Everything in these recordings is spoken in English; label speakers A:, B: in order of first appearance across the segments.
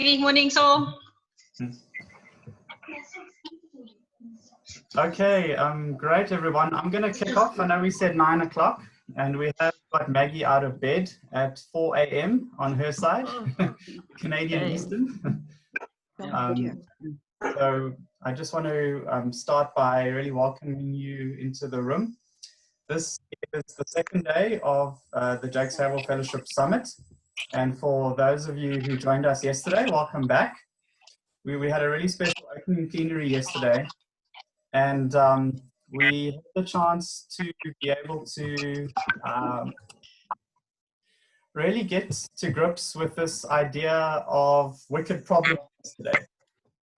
A: Good morning, so.
B: Okay, great everyone. I'm going to kick off. I know we said 9 o'clock and we have got Maggie out of bed at 4 a.m. on her side, Canadian Eastern. So I just want to start by really welcoming you into the room. This is the second day of the JGF Fellowship Summit. And for those of you who joined us yesterday, welcome back. We had a really special opening plenary yesterday. And we had the chance to be able to really get to grips with this idea of wicked problems today.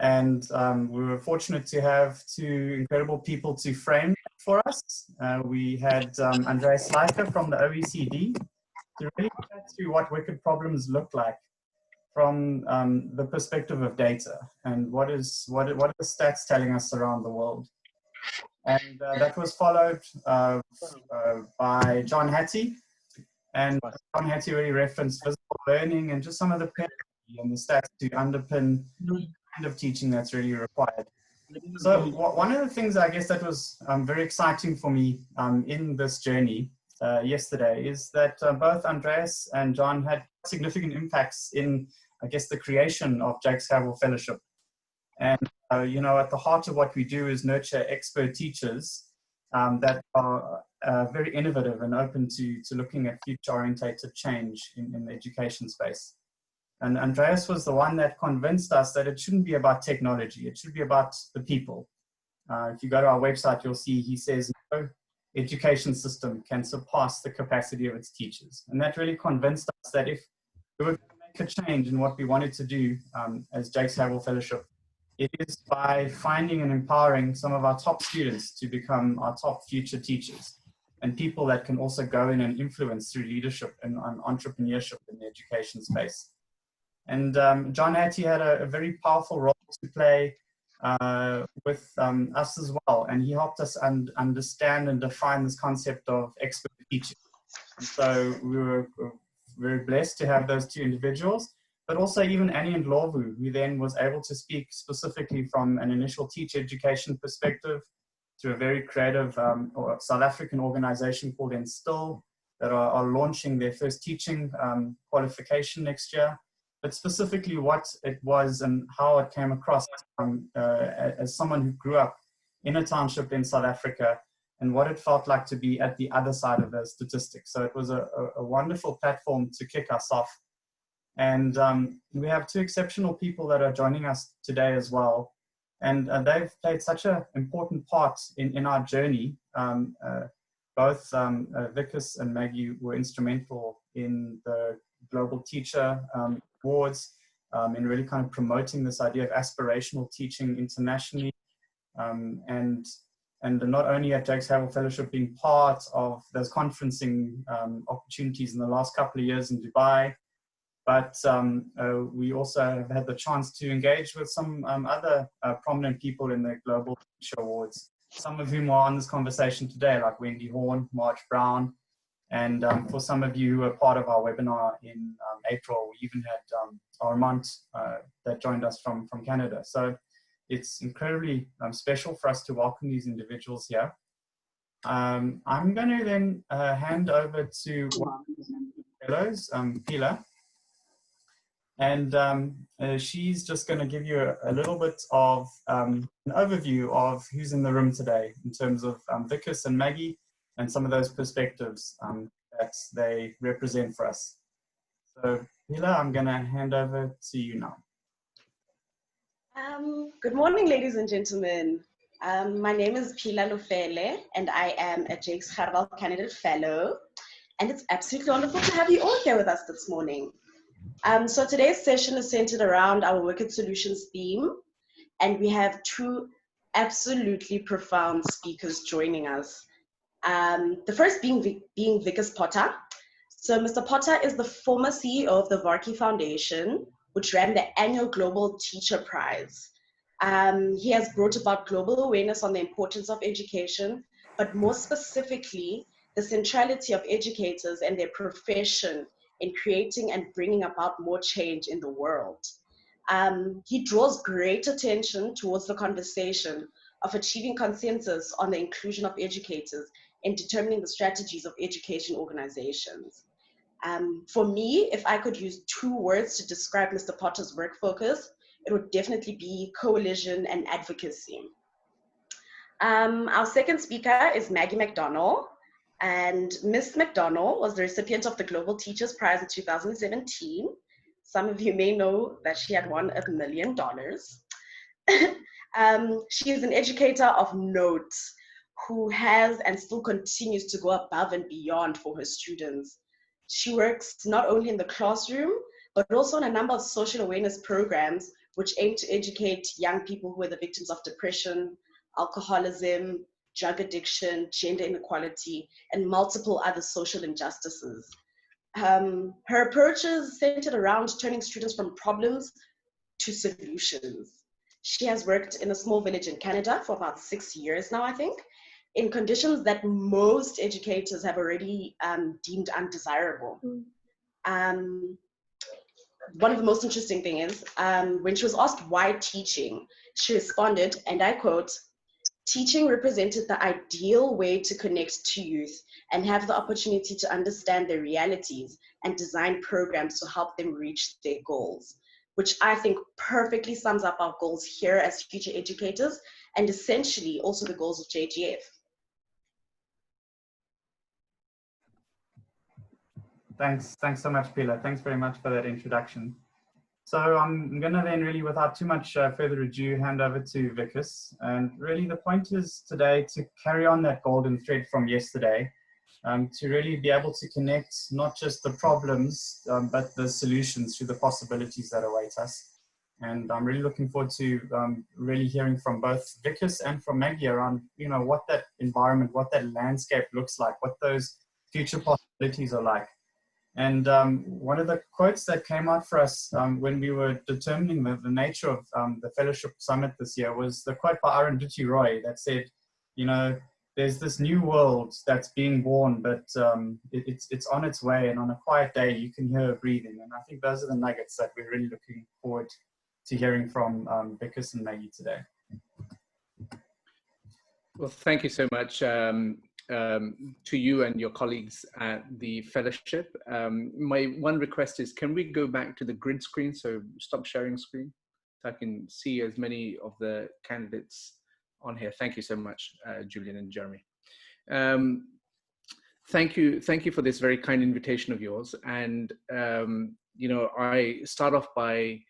B: And we were fortunate to have two incredible people to frame it for us. We had Andreas Schleicher from the OECD to really chat through what wicked problems look like from the perspective of data and what are the stats telling us around the world. And that was followed by John Hattie. And John Hattie really referenced visible learning and just some of the pedagogy and the stats to underpin the kind of teaching that's really required. So one of the things I guess that was very exciting for me in this journey yesterday is that both Andreas and John had significant impacts in, I guess, the creation of JGF Fellowship. And, you know, at the heart of what we do is nurture expert teachers that are very innovative and open to looking at future-orientated change in the education space. And Andreas was the one that convinced us that it shouldn't be about technology, it should be about the people. If you go to our website, you'll see he says no education system can surpass the capacity of its teachers. And that really convinced us that if we were going to make a change in what we wanted to do as JGF Fellowship, it is by finding and empowering some of our top students to become our top future teachers and people that can also go in and influence through leadership and entrepreneurship in the education space. And John Hattie had a very powerful role to play with us as well. And he helped us understand and define this concept of expert teaching. And so we were very blessed to have those two individuals, but also even Annie and Lovu, who then was able to speak specifically from an initial teacher education perspective to a very creative South African organization called Instill that are launching their first teaching qualification next year. But specifically what it was and how it came across as someone who grew up in a township in South Africa and what it felt like to be at the other side of those statistics. So it was a wonderful platform to kick us off. And we have two exceptional people that are joining us today as well. And they've played such an important part in our journey. Both Vikas and Maggie were instrumental in the Global Teacher Awards in really kind of promoting this idea of aspirational teaching internationally. And not only at JGF Fellowship being part of those conferencing opportunities in the last couple of years in Dubai, but we also have had the chance to engage with some other prominent people in the Global Teacher Awards, some of whom are on this conversation today, like Wendy Horn, Marge Brown, and for some of you who were part of our webinar in April, we even had Armand that joined us from Canada. So it's incredibly special for us to welcome these individuals here. I'm going to then hand over to one of the fellows, Pilar. And she's just going to give you a little bit of an overview of who's in the room today in terms of Vikas and Maggie and some of those perspectives that they represent for us. So, Pilar, I'm going to hand over to you now.
C: Good morning, ladies and gentlemen. My name is Pilar Lufele, and I am a JGF Candidate Fellow. And it's absolutely wonderful to have you all here with us this morning. So today's session is centered around our Wicked Solutions theme, and we have two absolutely profound speakers joining us. The first being Vikas Pota. So Mr. Pota is the former CEO of the Varkey Foundation, which ran the annual Global Teacher Prize. He has brought about global awareness on the importance of education, but more specifically, the centrality of educators and their profession in creating and bringing about more change in the world. he draws great attention towards the conversation of achieving consensus on the inclusion of educators in determining the strategies of education organizations. For me, if I could use 2 words to describe Mr. Pota's work focus, it would definitely be coalition and advocacy. Our second speaker is Maggie Mcdonnell, and Miss McDonnell was the recipient of the Global Teachers Prize in 2017. Some of you may know that she had won $1 million. She is an educator of note who has and still continues to go above and beyond for her students. She works not only in the classroom, but also on a number of social awareness programs which aim to educate young people who are the victims of depression, alcoholism, drug addiction, gender inequality, and multiple other social injustices. Her approach is centered around turning students from problems to solutions. She has worked in a small village in Canada for about 6 years now, I think, in conditions that most educators have already deemed undesirable. One of the most interesting things is when she was asked why teaching, she responded, and I quote, "Teaching represented the ideal way to connect to youth and have the opportunity to understand their realities and design programs to help them reach their goals," which I think perfectly sums up our goals here as future educators and essentially also the goals of JGF.
B: Thanks so much, Pila. Thanks very much for that introduction. So I'm going to then really, without too much further ado, hand over to Vikas. And really the point is today to carry on that golden thread from yesterday, to really be able to connect not just the problems, but the solutions to the possibilities that await us. And I'm really looking forward to really hearing from both Vikas and from Maggie around, what that environment, what that landscape looks like, what those future possibilities are like. And one of the quotes that came out for us when we were determining the nature of the Fellowship Summit this year was the quote by Arundhati Roy that said, there's this new world that's being born, but it's on its way, and on a quiet day you can hear her breathing. And I think those are the nuggets that we're really looking forward to hearing from Vikas and Maggie today.
A: Well, thank you so much to you and your colleagues at the fellowship. My one request is, can we go back to the grid screen? So stop sharing screen so I can see as many of the candidates on here. Thank you so much, Julian and Jeremy. Thank you for this very kind invitation of yours. And I start off by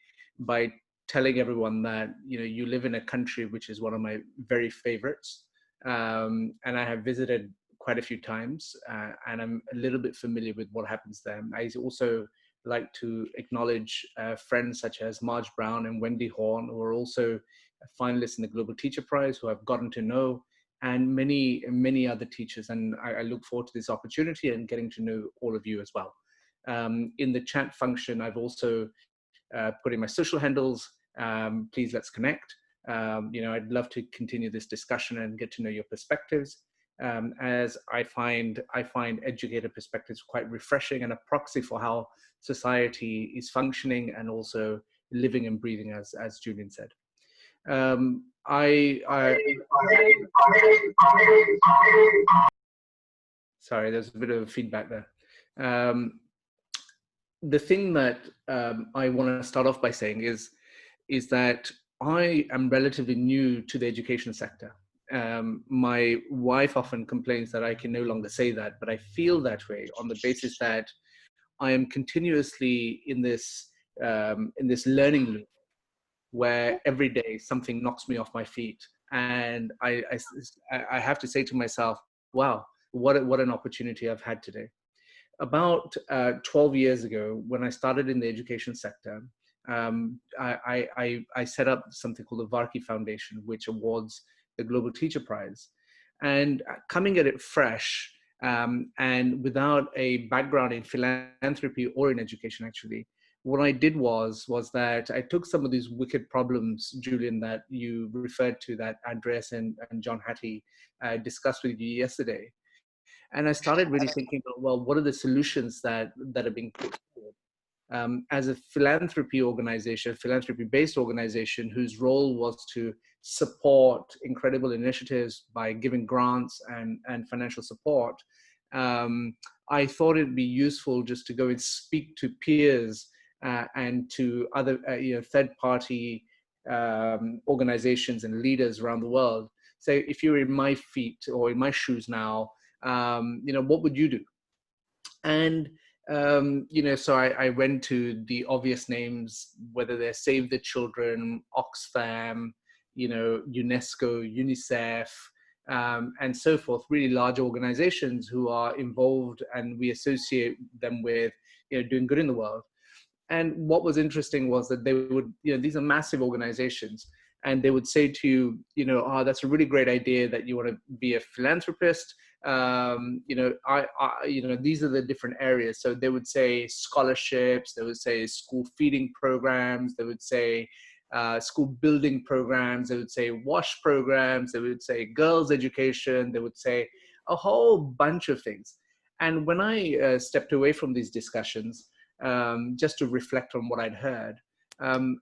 A: telling everyone that you live in a country which is one of my very favorites. And I have visited quite a few times, and I'm a little bit familiar with what happens there. I also like to acknowledge friends such as Marge Brown and Wendy Horn, who are also finalists in the Global Teacher Prize, who I've gotten to know, and many other teachers. And I look forward to this opportunity and getting to know all of you as well. In the chat function, I've also put in my social handles. Please let's connect. I'd love to continue this discussion and get to know your perspectives, as I find educator perspectives quite refreshing and a proxy for how society is functioning and also living and breathing, as Julian said. Sorry, there's a bit of feedback there. The thing that I want to start off by saying is that I am relatively new to the education sector. My wife often complains that I can no longer say that, but I feel that way on the basis that I am continuously in this learning loop where every day something knocks me off my feet, and I have to say to myself, "Wow, what an opportunity I've had today." About 12 years ago, when I started in the education sector, I set up something called the Varkey Foundation, which awards the Global Teacher Prize. And coming at it fresh and without a background in philanthropy or in education, actually, what I did was that I took some of these wicked problems, Julian, that you referred to, that Andreas and John Hattie discussed with you yesterday. And I started really thinking, well, what are the solutions that are being put forward? as a philanthropy organization, philanthropy-based organization whose role was to support incredible initiatives by giving grants and financial support. I thought it'd be useful just to go and speak to peers and to other third-party organizations and leaders around the world. So if you're in my feet or in my shoes now, what would you do? And so I went to the obvious names, whether they're Save the Children, Oxfam, UNESCO, UNICEF, and so forth, really large organizations who are involved, and we associate them with doing good in the world. And what was interesting was that they would, these are massive organizations, and they would say to you, oh, that's a really great idea that you want to be a philanthropist. These are the different areas. So they would say scholarships, they would say school feeding programs, they would say school building programs, they would say wash programs, they would say girls education, they would say a whole bunch of things. And when I stepped away from these discussions, just to reflect on what I'd heard,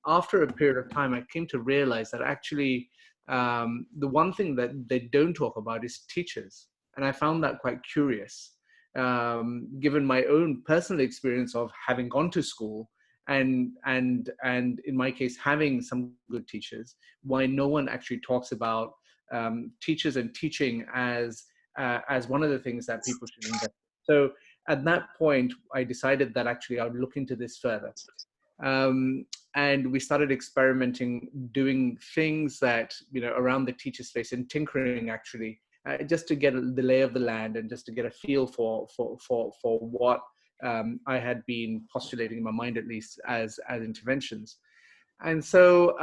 A: after a period of time, I came to realize that actually the one thing that they don't talk about is teachers. And I found that quite curious, given my own personal experience of having gone to school and in my case, having some good teachers, why no one actually talks about teachers and teaching as one of the things that people should invest in. So at that point, I decided that actually I would look into this further. And we started experimenting, doing things that, around the teacher space and tinkering actually, just to get the lay of the land and just to get a feel for what I had been postulating in my mind, at least as interventions. And so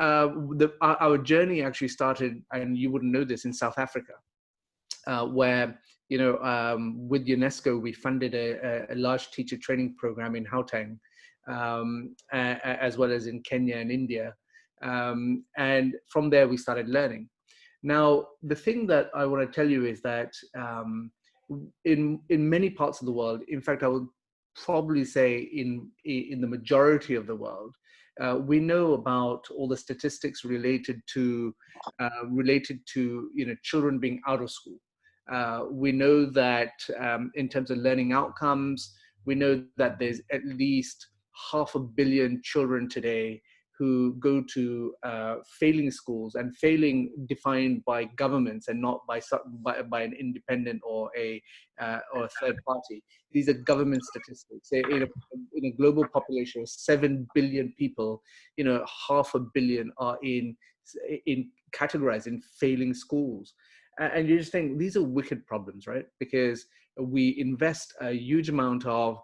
A: our journey actually started, and you wouldn't know this, in South Africa, where, with UNESCO, we funded a large teacher training program in Gauteng, as well as in Kenya and India. And from there, we started learning. Now, the thing that I want to tell you is that in many parts of the world, in fact, I would probably say in the majority of the world, we know about all the statistics related to children being out of school. We know that in terms of learning outcomes, we know that there's at least 500 million children today who go to failing schools, and failing defined by governments and not by an independent or a third party. These are government statistics. In a global population of 7 billion people, 500 million are in categorized in failing schools. And you just think these are wicked problems, right? Because we invest a huge amount of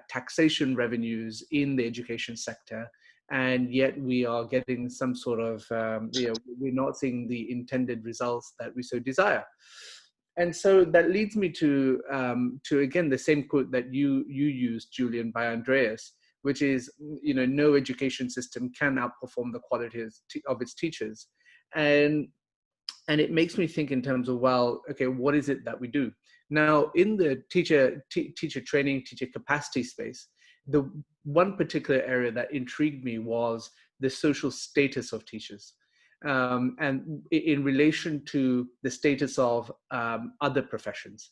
A: taxation revenues in the education sector, and yet we are getting some sort of, we're not seeing the intended results that we so desire. And so that leads me to again, the same quote that you used, Julian, by Andreas, which is, no education system can outperform the quality of its teachers. And it makes me think in terms of, well, okay, what is it that we do? Now, in the teacher training, teacher capacity space, the one particular area that intrigued me was the social status of teachers, and in relation to the status of other professions.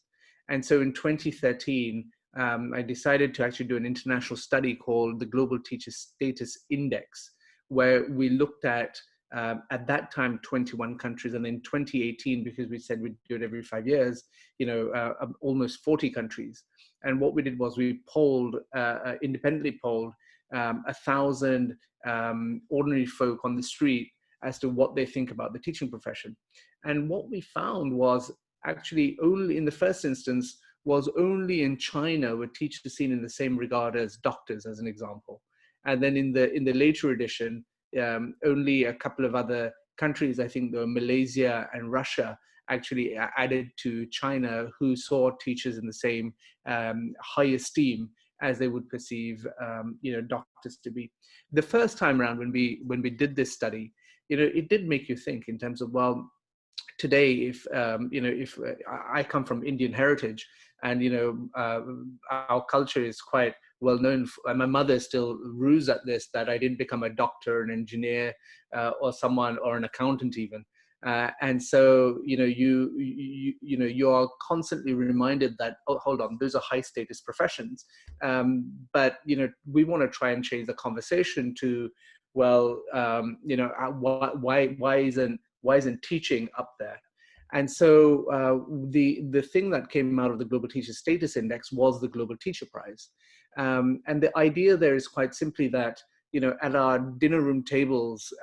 A: And so in 2013, I decided to actually do an international study called the Global Teacher Status Index, where we looked at that time 21 countries, and in 2018, because we said we'd do it every 5 years, almost 40 countries. And what we did was we polled, independently polled 1,000 ordinary folk on the street as to what they think about the teaching profession. And what we found was actually only in the first instance was only in China were teachers seen in the same regard as doctors, as an example. And then in the later edition, only a couple of other countries, I think there were Malaysia and Russia, actually added to China, who saw teachers in the same high esteem as they would perceive doctors to be. The first time around when we did this study, it did make you think in terms of, well, today, if I come from Indian heritage, and our culture is quite well known for, and my mother still rues at this, that I didn't become a doctor, an engineer, or someone, or an accountant even. And so, you are constantly reminded that, oh, hold on, those are high status professions. But, we want to try and change the conversation to, well, why isn't teaching up there? And so the thing that came out of the Global Teacher Status Index was the Global Teacher Prize. And the idea there is quite simply that, at our dinner room tables,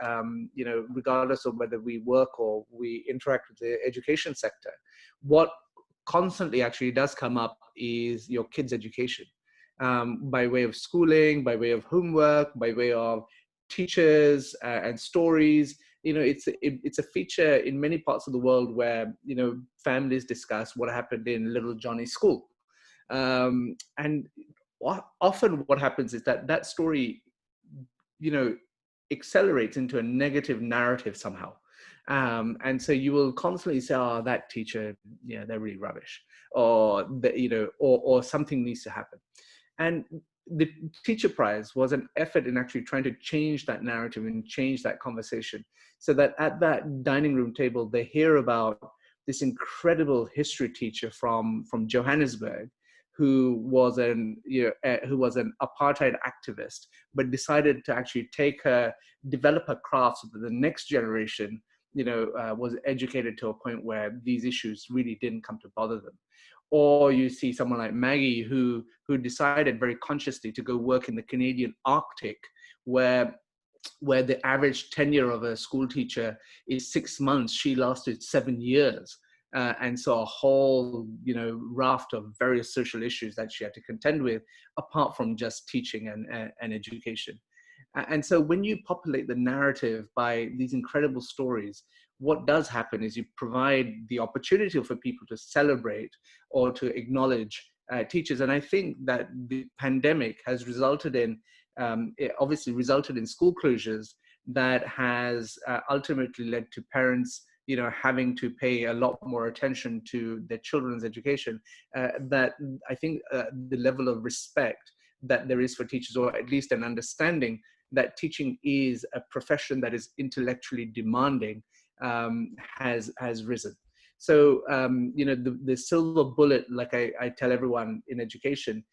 A: regardless of whether we work or we interact with the education sector, what constantly actually does come up is your kids' education, by way of schooling, by way of homework, by way of teachers and stories. It's a feature in many parts of the world where, families discuss what happened in little Johnny's school. And often what happens is that story, accelerates into a negative narrative somehow. And so you will constantly say, oh, that teacher, yeah, they're really rubbish, or, or something needs to happen. And the Teacher Prize was an effort in actually trying to change that narrative and change that conversation, so that at that dining room table, they hear about this incredible history teacher from Johannesburg, who was an apartheid activist, but decided to actually develop her craft so that the next generation, was educated to a point where these issues really didn't come to bother them. Or you see someone like Maggie, who decided very consciously to go work in the Canadian Arctic, where the average tenure of a school teacher is 6 months. She lasted 7 years. And so a whole, raft of various social issues that she had to contend with, apart from just teaching and education. And so when you populate the narrative by these incredible stories, what does happen is you provide the opportunity for people to celebrate or to acknowledge teachers. And I think that the pandemic has resulted in, it obviously resulted in school closures that has ultimately led to parents, having to pay a lot more attention to their children's education. That I think the level of respect that there is for teachers, or at least an understanding that teaching is a profession that is intellectually demanding, has risen. So, the silver bullet, like I tell everyone in education,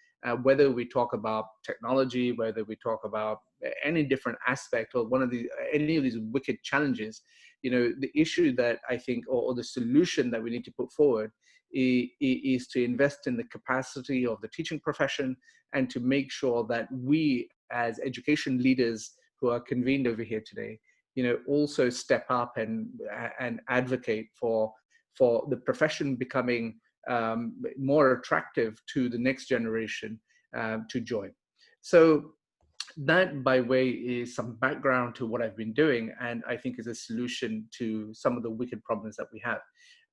A: whether we talk about technology, whether we talk about any different aspect, or any of these wicked challenges, the issue that I think, or the solution that we need to put forward is to invest in the capacity of the teaching profession, and to make sure that we as education leaders who are convened over here today, also step up and advocate for the profession becoming more attractive to the next generation to join. So that, by way, is some background to what I've been doing, and I think is a solution to some of the wicked problems that we have.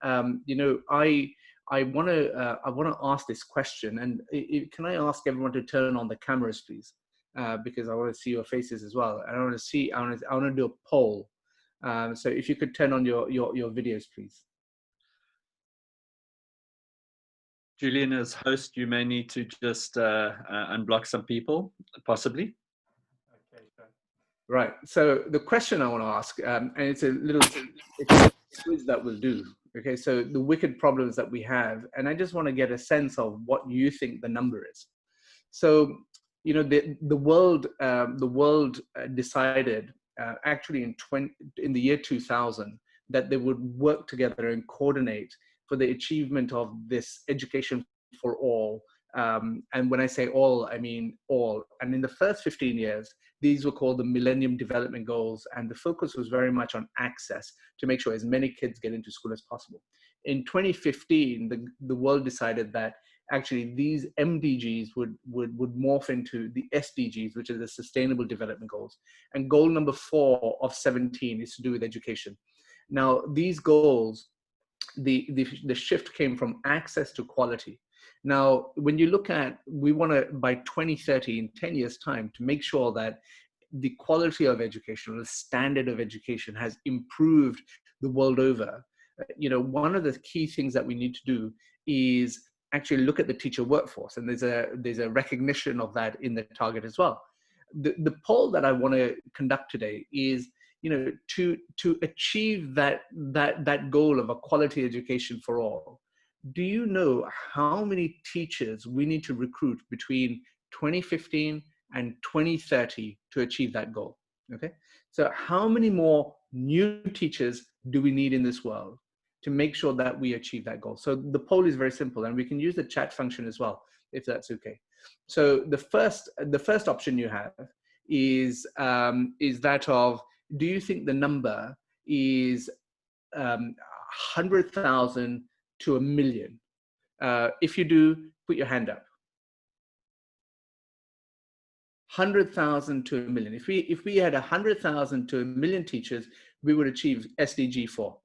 A: I want to ask this question, and can I ask everyone to turn on the cameras, please? Because I want to see your faces as well. And I want to do a poll. So if you could turn on your videos, please.
D: Julian, as host, you may need to just unblock some people, possibly.
B: Okay, sure.
A: Right. So the question I want to ask, and it's a quiz that we'll do. Okay. So the wicked problems that we have, and I just want to get a sense of what you think the number is. So, the world decided actually in the year 2000 that they would work together and coordinate for the achievement of this education for all. And when I say all, I mean all. And in the first 15 years, these were called the Millennium Development Goals. And the focus was very much on access, to make sure as many kids get into school as possible. In 2015, the world decided that actually these MDGs would morph into the SDGs, which are the Sustainable Development Goals. And goal number 4 of 17 is to do with education. Now, these goals, the shift came from access to quality. Now, when you look at, we want to, by 2030, in 10 years' time, to make sure that the quality of education, the standard of education has improved the world over. One of the key things that we need to do is actually look at the teacher workforce, and there's a recognition of that in the target as well. The poll that I want to conduct today is, to achieve that goal of a quality education for all. Do you know how many teachers we need to recruit between 2015 and 2030 to achieve that goal? Okay, so how many more new teachers do we need in this world to make sure that we achieve that goal? So the poll is very simple, and we can use the chat function as well, if that's okay. So the first option you have is that of, do you think the number is 100,000 to 1 million? If you do, put your hand up. 100,000 to 1 million. If we had 100,000 to 1 million teachers, we would achieve SDG 4.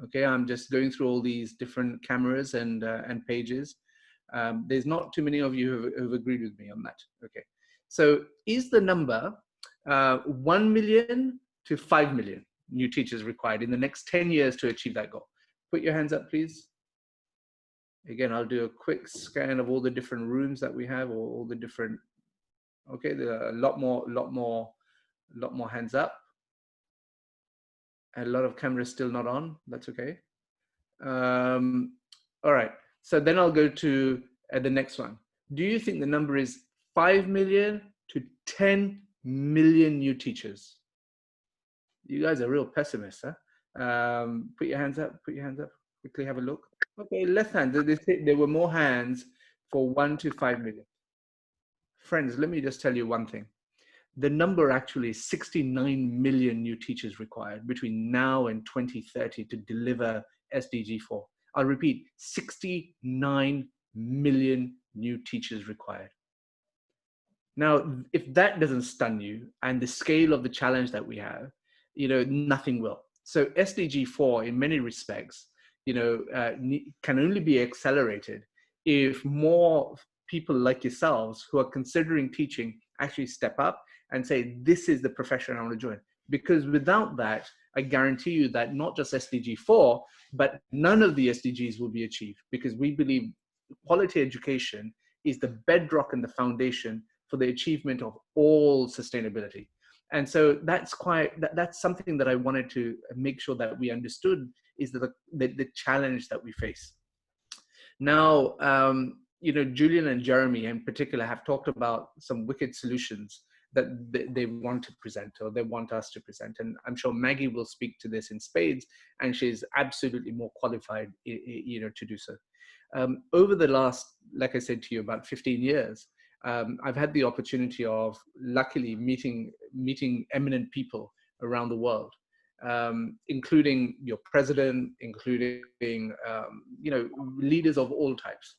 A: Okay, I'm just going through all these different cameras and pages. There's not too many of you who've agreed with me on that. Okay, so is the number 1 million to 5 million new teachers required in the next 10 years to achieve that goal? Put your hands up, please. Again, I'll do a quick scan of all the different rooms that we have, or all the different. Okay, there are a lot more hands up. A lot of cameras still not on. That's okay. All right. So then I'll go to the next one. Do you think the number is 5 million to 10 million new teachers? You guys are real pessimists, huh? Put your hands up. Put your hands up. Quickly have a look. Okay, left hand. There were more hands for 1 to 5 million. Friends, let me just tell you one thing. The number actually is 69 million new teachers required between now and 2030 to deliver SDG 4. I'll repeat, 69 million new teachers required. Now, if that doesn't stun you, and the scale of the challenge that we have, nothing will. So SDG 4, in many respects, can only be accelerated if more people like yourselves who are considering teaching actually step up and say, this is the profession I want to join. Because without that, I guarantee you that not just SDG 4, but none of the SDGs will be achieved, because we believe quality education is the bedrock and the foundation for the achievement of all sustainability. And so that's something that I wanted to make sure that we understood, is the challenge that we face. Now, Julian and Jeremy in particular have talked about some wicked solutions that they want to present, or they want us to present. And I'm sure Maggie will speak to this in spades, and she's absolutely more qualified, to do so. Over the last, like I said to you, about 15 years, I've had the opportunity of luckily meeting eminent people around the world, including your president, including, leaders of all types.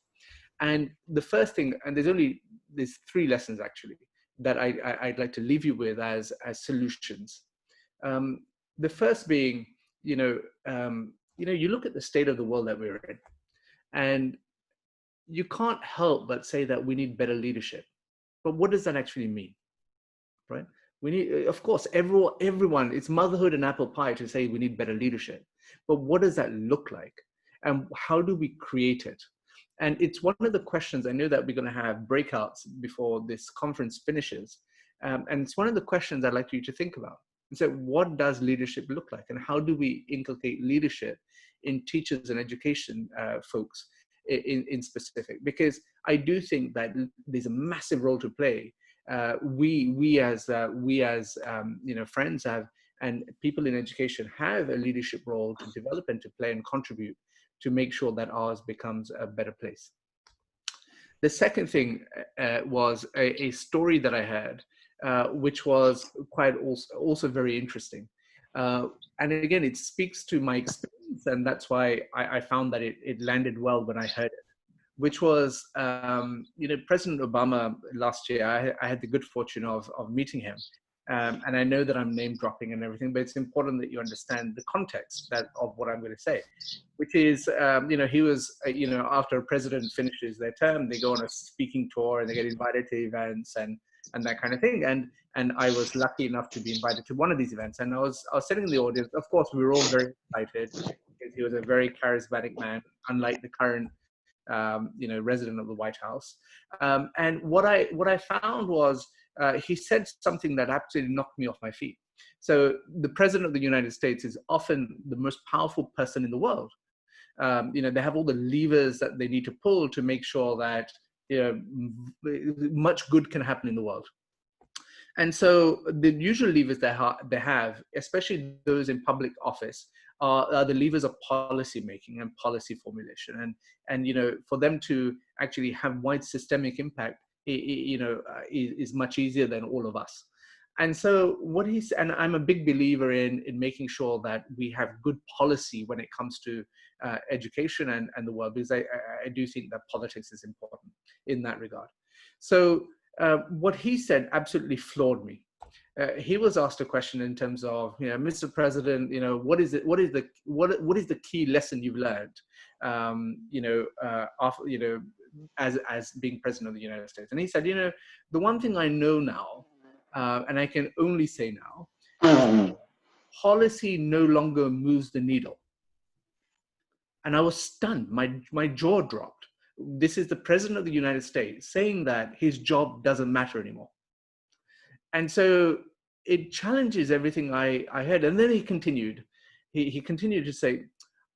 A: And the first thing, and there's 3 lessons actually that I'd like to leave you with as solutions. The first being, you look at the state of the world that we're in, and you can't help but say that we need better leadership. But what does that actually mean, right? We need, of course, everyone, it's motherhood and apple pie to say we need better leadership. But what does that look like? And how do we create it? And it's one of the questions, I know that we're going to have breakouts before this conference finishes. And it's one of the questions I'd like you to think about. And so what does leadership look like? And how do we inculcate leadership in teachers and education folks in specific? Because I do think that there's a massive role to play. We as friends have, and people in education have a leadership role to develop and to play and contribute to make sure that ours becomes a better place. The second thing was a story that I heard, which was quite also very interesting. And again, it speaks to my experience, and that's why I found that it landed well when I heard it, which was, President Obama last year, I had the good fortune of meeting him. And I know that I'm name dropping and everything, but it's important that you understand the context of what I'm going to say, which is, he was, after a president finishes their term, they go on a speaking tour and they get invited to events and that kind of thing. And I was lucky enough to be invited to one of these events. And I was sitting in the audience. Of course, we were all very excited because he was a very charismatic man, unlike the current resident of the White House. And what I found was he said something that absolutely knocked me off my feet. So the president of the United States is often the most powerful person in the world. They have all the levers that they need to pull to make sure that much good can happen in the world. And so the usual levers they have, especially those in public office, are the levers of policy making and policy formulation. And for them to actually have wide systemic impact, is much easier than all of us. And so and I'm a big believer in making sure that we have good policy when it comes to education and the world, because I do think that politics is important in that regard. So what he said absolutely floored me. He was asked a question in terms of, Mr. President, what is the key lesson you've learned, as being president of the United States? And he said, the one thing I know now, and I can only say now, policy no longer moves the needle. And I was stunned. My jaw dropped. This is the president of the United States saying that his job doesn't matter anymore. And so it challenges everything I heard. And then he continued. He continued to say,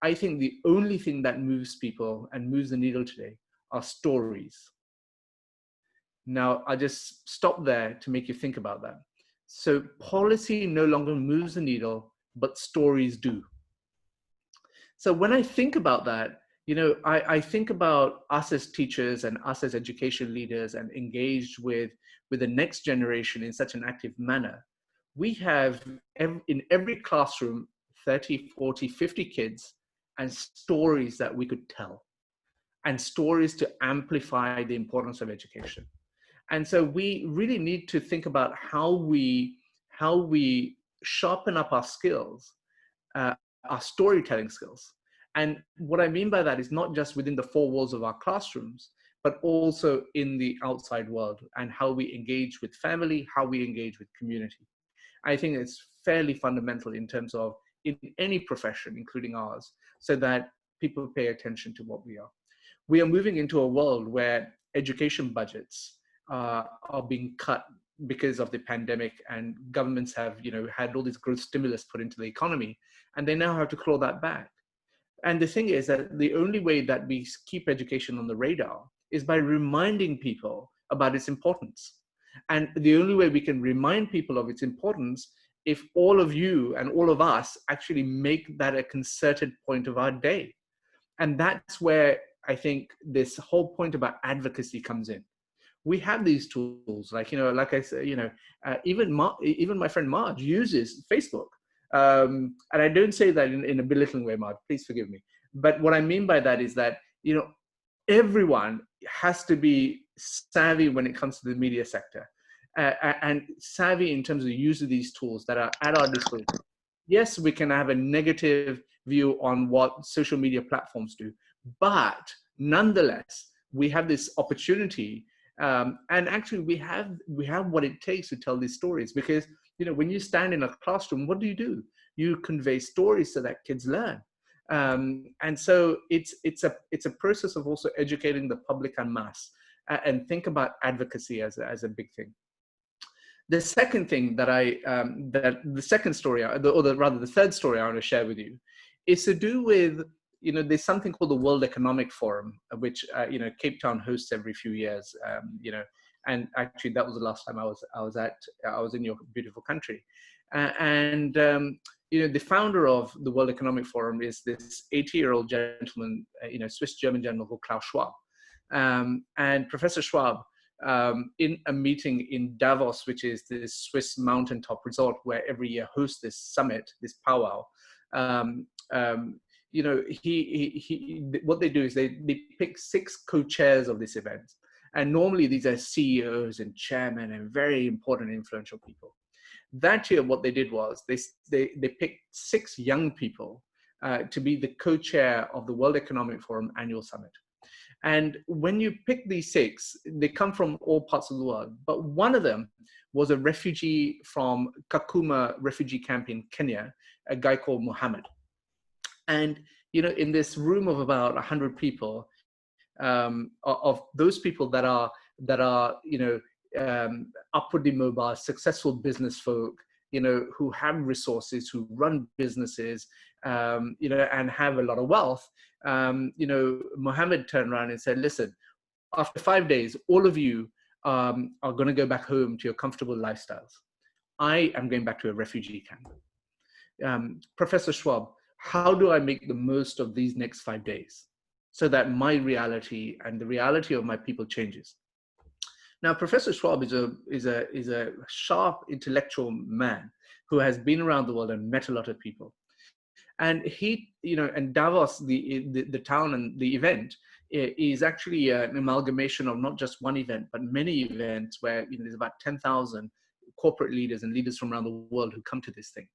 A: I think the only thing that moves people and moves the needle today are stories. Now, I just stop there to make you think about that. So policy no longer moves the needle, but stories do. So when I think about that, I think about us as teachers and us as education leaders and engaged with the next generation in such an active manner. We have in every classroom 30, 40, 50 kids and stories that we could tell, and stories to amplify the importance of education. And so we really need to think about how we sharpen up our skills, our storytelling skills. And what I mean by that is not just within the four walls of our classrooms, but also in the outside world, and how we engage with family, how we engage with community. I think it's fairly fundamental in terms of in any profession, including ours, so that people pay attention to what we are. We are moving into a world where education budgets are being cut because of the pandemic, and governments have had all this growth stimulus put into the economy, and they now have to claw that back. And the thing is that the only way that we keep education on the radar is by reminding people about its importance. And the only way we can remind people of its importance, if all of you and all of us actually make that a concerted point of our day. And that's where I think this whole point about advocacy comes in. We have these tools, like I said, even my friend Marge uses Facebook. And I don't say that in a belittling way, Marge, please forgive me. But what I mean by that is that, everyone has to be savvy when it comes to the media sector, and savvy in terms of the use of these tools that are at our disposal. Yes, we can have a negative view on what social media platforms do, but nonetheless, we have this opportunity. And actually, we have what it takes to tell these stories, because when you stand in a classroom, what do? You convey stories so that kids learn, and so it's a process of also educating the public en masse, and think about advocacy as a big thing. The second thing that the third story I want to share with you is to do with there's something called the World Economic Forum, which Cape Town hosts every few years. And actually that was the last time I was in your beautiful country. The founder of the World Economic Forum is this 80-year-old gentleman, Swiss-German gentleman called Klaus Schwab. And Professor Schwab, in a meeting in Davos, which is this Swiss mountaintop resort where every year hosts this summit, this powwow, what they do is they pick 6 co-chairs of this event. And normally these are CEOs and chairmen and very important influential people. That year, what they did was they picked 6 young people to be the co-chair of the World Economic Forum annual summit. And when you pick these 6, they come from all parts of the world. But one of them was a refugee from Kakuma refugee camp in Kenya, a guy called Muhammad. And in this room of about 100 people, of those people that are upwardly mobile, successful business folk, who have resources, who run businesses, and have a lot of wealth. Mohammed turned around and said, listen, after 5 days, all of you are going to go back home to your comfortable lifestyles. I am going back to a refugee camp. Professor Schwab, how do I make the most of these next 5 days so that my reality and the reality of my people changes? Now, Professor Schwab is a sharp intellectual man who has been around the world and met a lot of people. And he, and Davos, the town and the event, is actually an amalgamation of not just one event, but many events where there's about 10,000 corporate leaders and leaders from around the world who come to this thing.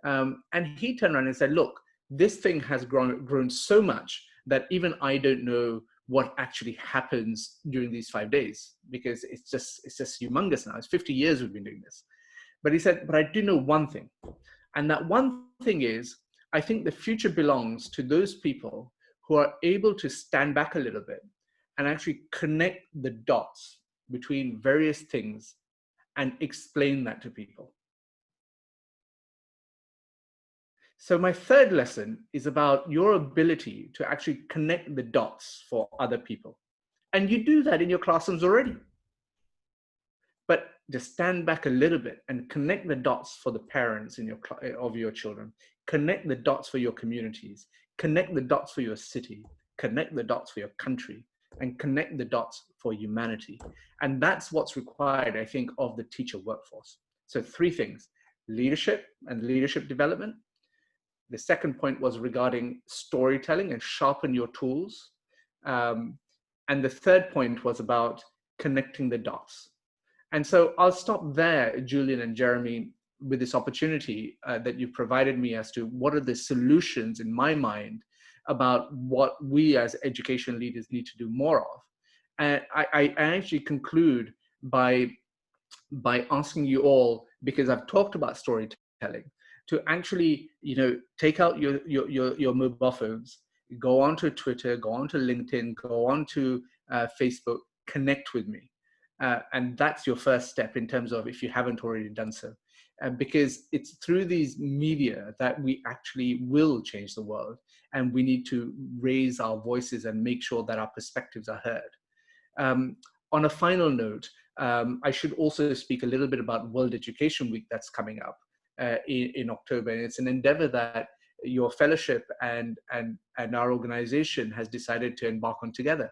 A: And he turned around and said, look, this thing has grown so much that even I don't know what actually happens during these 5 days, because it's just humongous now. It's 50 years we've been doing this. But he said, but I do know one thing. And that one thing is, I think the future belongs to those people who are able to stand back a little bit and actually connect the dots between various things and explain that to people. So my third lesson is about your ability to actually connect the dots for other people. And you do that in your classrooms already. But just stand back a little bit and connect the dots for the parents of your children. Connect the dots for your communities. Connect the dots for your city. Connect the dots for your country. And connect the dots for humanity. And that's what's required, I think, of the teacher workforce. So 3 things: leadership and leadership development. The second point was regarding storytelling and sharpen your tools. And the third point was about connecting the dots. And so I'll stop there, Julian and Jeremy, with this opportunity that you provided me as to what are the solutions in my mind about what we as education leaders need to do more of. And I actually conclude by asking you all, because I've talked about storytelling, to actually, take out your mobile phones, go onto Twitter, go onto LinkedIn, go onto Facebook, connect with me. And that's your first step in terms of if you haven't already done so. Because it's through these media that we actually will change the world. And we need to raise our voices and make sure that our perspectives are heard. On a final note, I should also speak a little bit about World Education Week that's coming up in October. And it's an endeavor that your fellowship and our organization has decided to embark on together.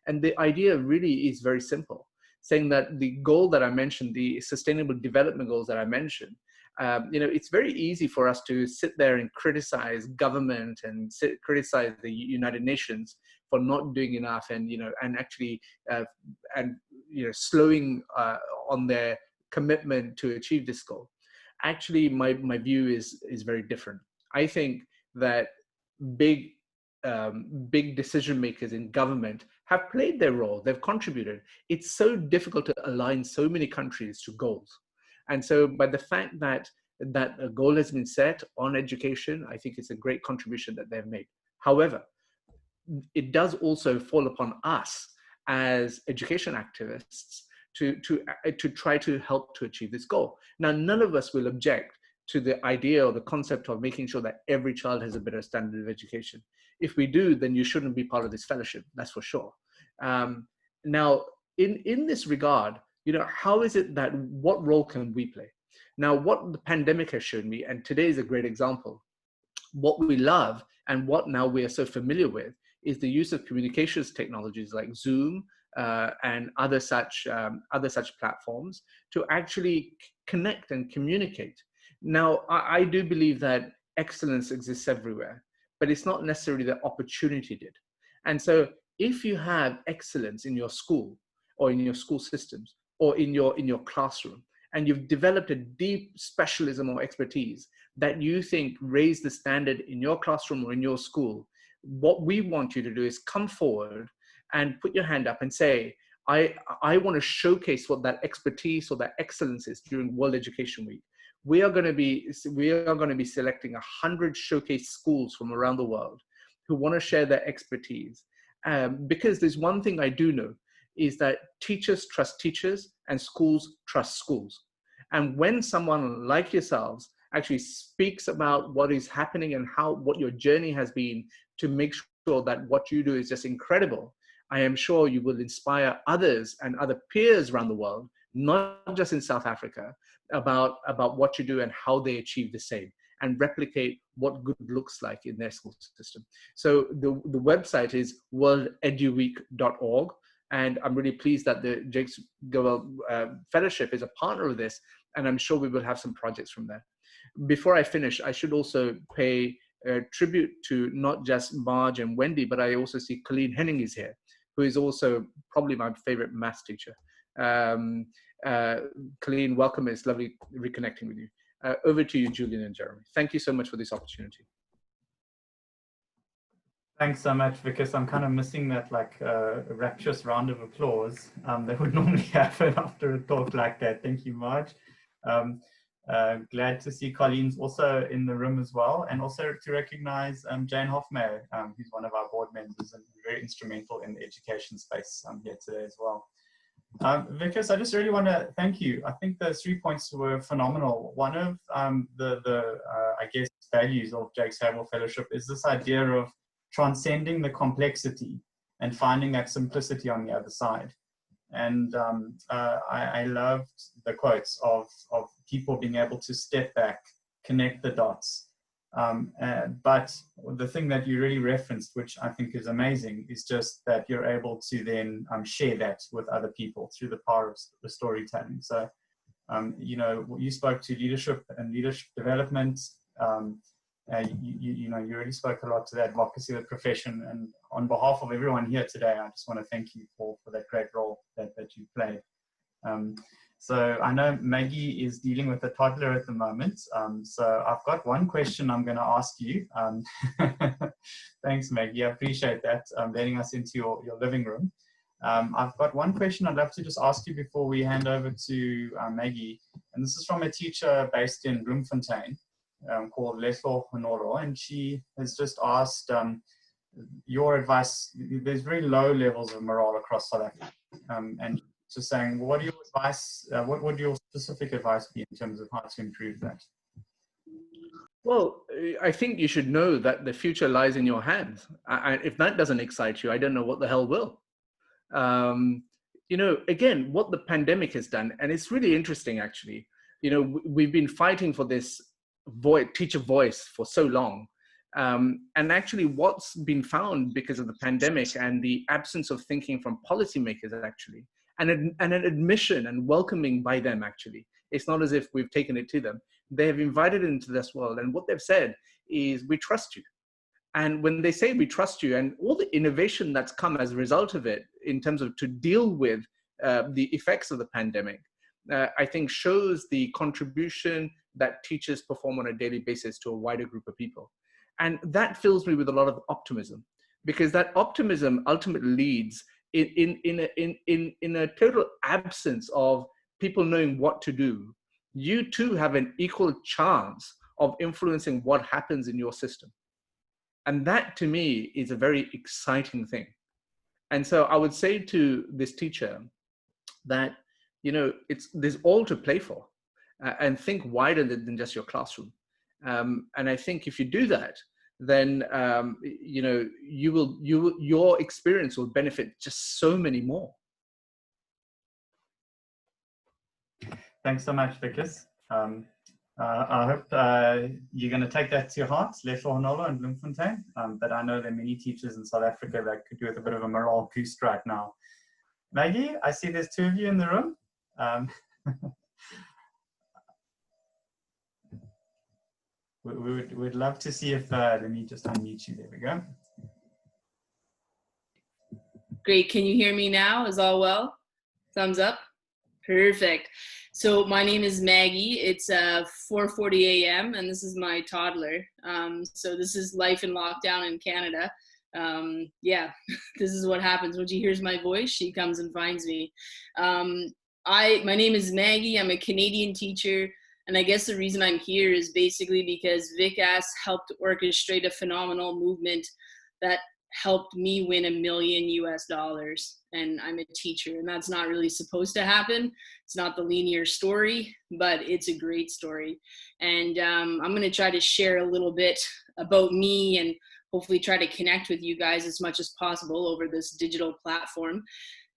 A: And the idea really is very simple, saying that the goal that I mentioned, the sustainable development goals that I mentioned, it's very easy for us to sit there and criticize government and criticize the United Nations for not doing enough, and actually slowing on their commitment to achieve this goal. Actually, my view is very different. I think that big decision makers in government have played their role. They've contributed. It's so difficult to align so many countries to goals. And so by the fact that a goal has been set on education, I think it's a great contribution that they've made. However, it does also fall upon us as education activists to try to help to achieve this goal. Now, none of us will object to the idea or the concept of making sure that every child has a better standard of education. If we do, then you shouldn't be part of this fellowship, that's for sure. Now, in this regard, how is it that, what role can we play? Now, what the pandemic has shown me, and today is a great example, what we love and what now we are so familiar with is the use of communications technologies like Zoom and other such platforms to actually connect and communicate. Now, I do believe that excellence exists everywhere, but it's not necessarily the opportunity did. And so if you have excellence in your school or in your school systems or in your classroom, and you've developed a deep specialism or expertise that you think raise the standard in your classroom or in your school, what we want you to do is come forward and put your hand up and say, I want to showcase what that expertise or that excellence is during World Education Week. We are going to be selecting 100 showcase schools from around the world who want to share their expertise. Because there's one thing I do know, is that teachers trust teachers and schools trust schools. And when someone like yourselves actually speaks about what is happening and what your journey has been to make sure that what you do is just incredible, I am sure you will inspire others and other peers around the world, not just in South Africa, about what you do and how they achieve the same, and replicate what good looks like in their school system. So the website is worldeduweek.org. And I'm really pleased that the Gerwel Fellowship is a partner of this, and I'm sure we will have some projects from there. Before I finish, I should also pay tribute to not just Marge and Wendy, but I also see Colleen Henning is here, who is also probably my favorite maths teacher. Colleen, welcome. It's lovely reconnecting with you. Over to you, Julian and Jeremy. Thank you so much for this opportunity.
B: Thanks so much, Vikas. I'm kind of missing that rapturous round of applause that would normally happen after a talk like that. Thank you, Marge. Glad to see Colleen's also in the room as well, and also to recognize Jane Hofmeyer, who's one of our board members and very instrumental in the education space here today as well. Vikas, I just really want to thank you. I think the 3 points were phenomenal. One of I guess, values of Jake's Gerwel Fellowship is this idea of transcending the complexity and finding that simplicity on the other side. And I loved the quotes of people being able to step back, connect the dots. But the thing that you really referenced, which I think is amazing, is just that you're able to then share that with other people through the power of the storytelling. So, you know, you spoke to leadership and leadership development. You really spoke a lot to the advocacy of the profession, and on behalf of everyone here today, I just want to thank you for that great role that you played. So I know Maggie is dealing with a toddler at the moment, so I've got one question I'm going to ask you. Thanks, Maggie, I appreciate that, letting us into your living room. I've got one question I'd love to just ask you before we hand over to Maggie, and this is from a teacher based in Bloemfontein, called Leslo Honoro, and she has just asked your advice. There's very low levels of morale across South Africa, and just saying, what are your advice? What would your specific advice be in terms of how to improve that?
A: Well, I think you should know that the future lies in your hands. If that doesn't excite you, I don't know what the hell will. You know, again, what the pandemic has done, and it's really interesting actually. You know, we've been fighting for this teacher voice for so long, and actually what's been found because of the pandemic and the absence of thinking from policymakers actually, and an admission and welcoming by them actually, it's not as if we've taken it to them. They have invited into this world, and what they've said is, we trust you. And when they say we trust you, and all the innovation that's come as a result of it in terms of to deal with the effects of the pandemic, I think shows the contribution that teachers perform on a daily basis to a wider group of people. And that fills me with a lot of optimism, because that optimism ultimately leads in a total absence of people knowing what to do. You too have an equal chance of influencing what happens in your system. And that to me is a very exciting thing. And so I would say to this teacher that, you know, there's all to play for, and think wider than just your classroom. And I think if you do that, then you know, your experience will benefit just so many more.
B: Thanks so much, Vikas. I hope you're going to take that to your heart, Leslo Honolo and Bloemfontein. But I know there are many teachers in South Africa that could do with a bit of a morale boost right now. Maggie, I see there's two of you in the room. We'd love to see if, let me just unmute you, there we go.
E: Great, can you hear me now? Is all well? Thumbs up? Perfect. So my name is Maggie. It's 4:40 a.m. and this is my toddler. So this is life in lockdown in Canada. Yeah, this is what happens when she hears my voice. She comes and finds me. My name is Maggie. I'm a Canadian teacher. And I guess the reason I'm here is basically because Vikas helped orchestrate a phenomenal movement that helped me win $1 million US, and I'm a teacher, and that's not really supposed to happen. It's not the linear story, but it's a great story. And I'm going to try to share a little bit about me and hopefully try to connect with you guys as much as possible over this digital platform.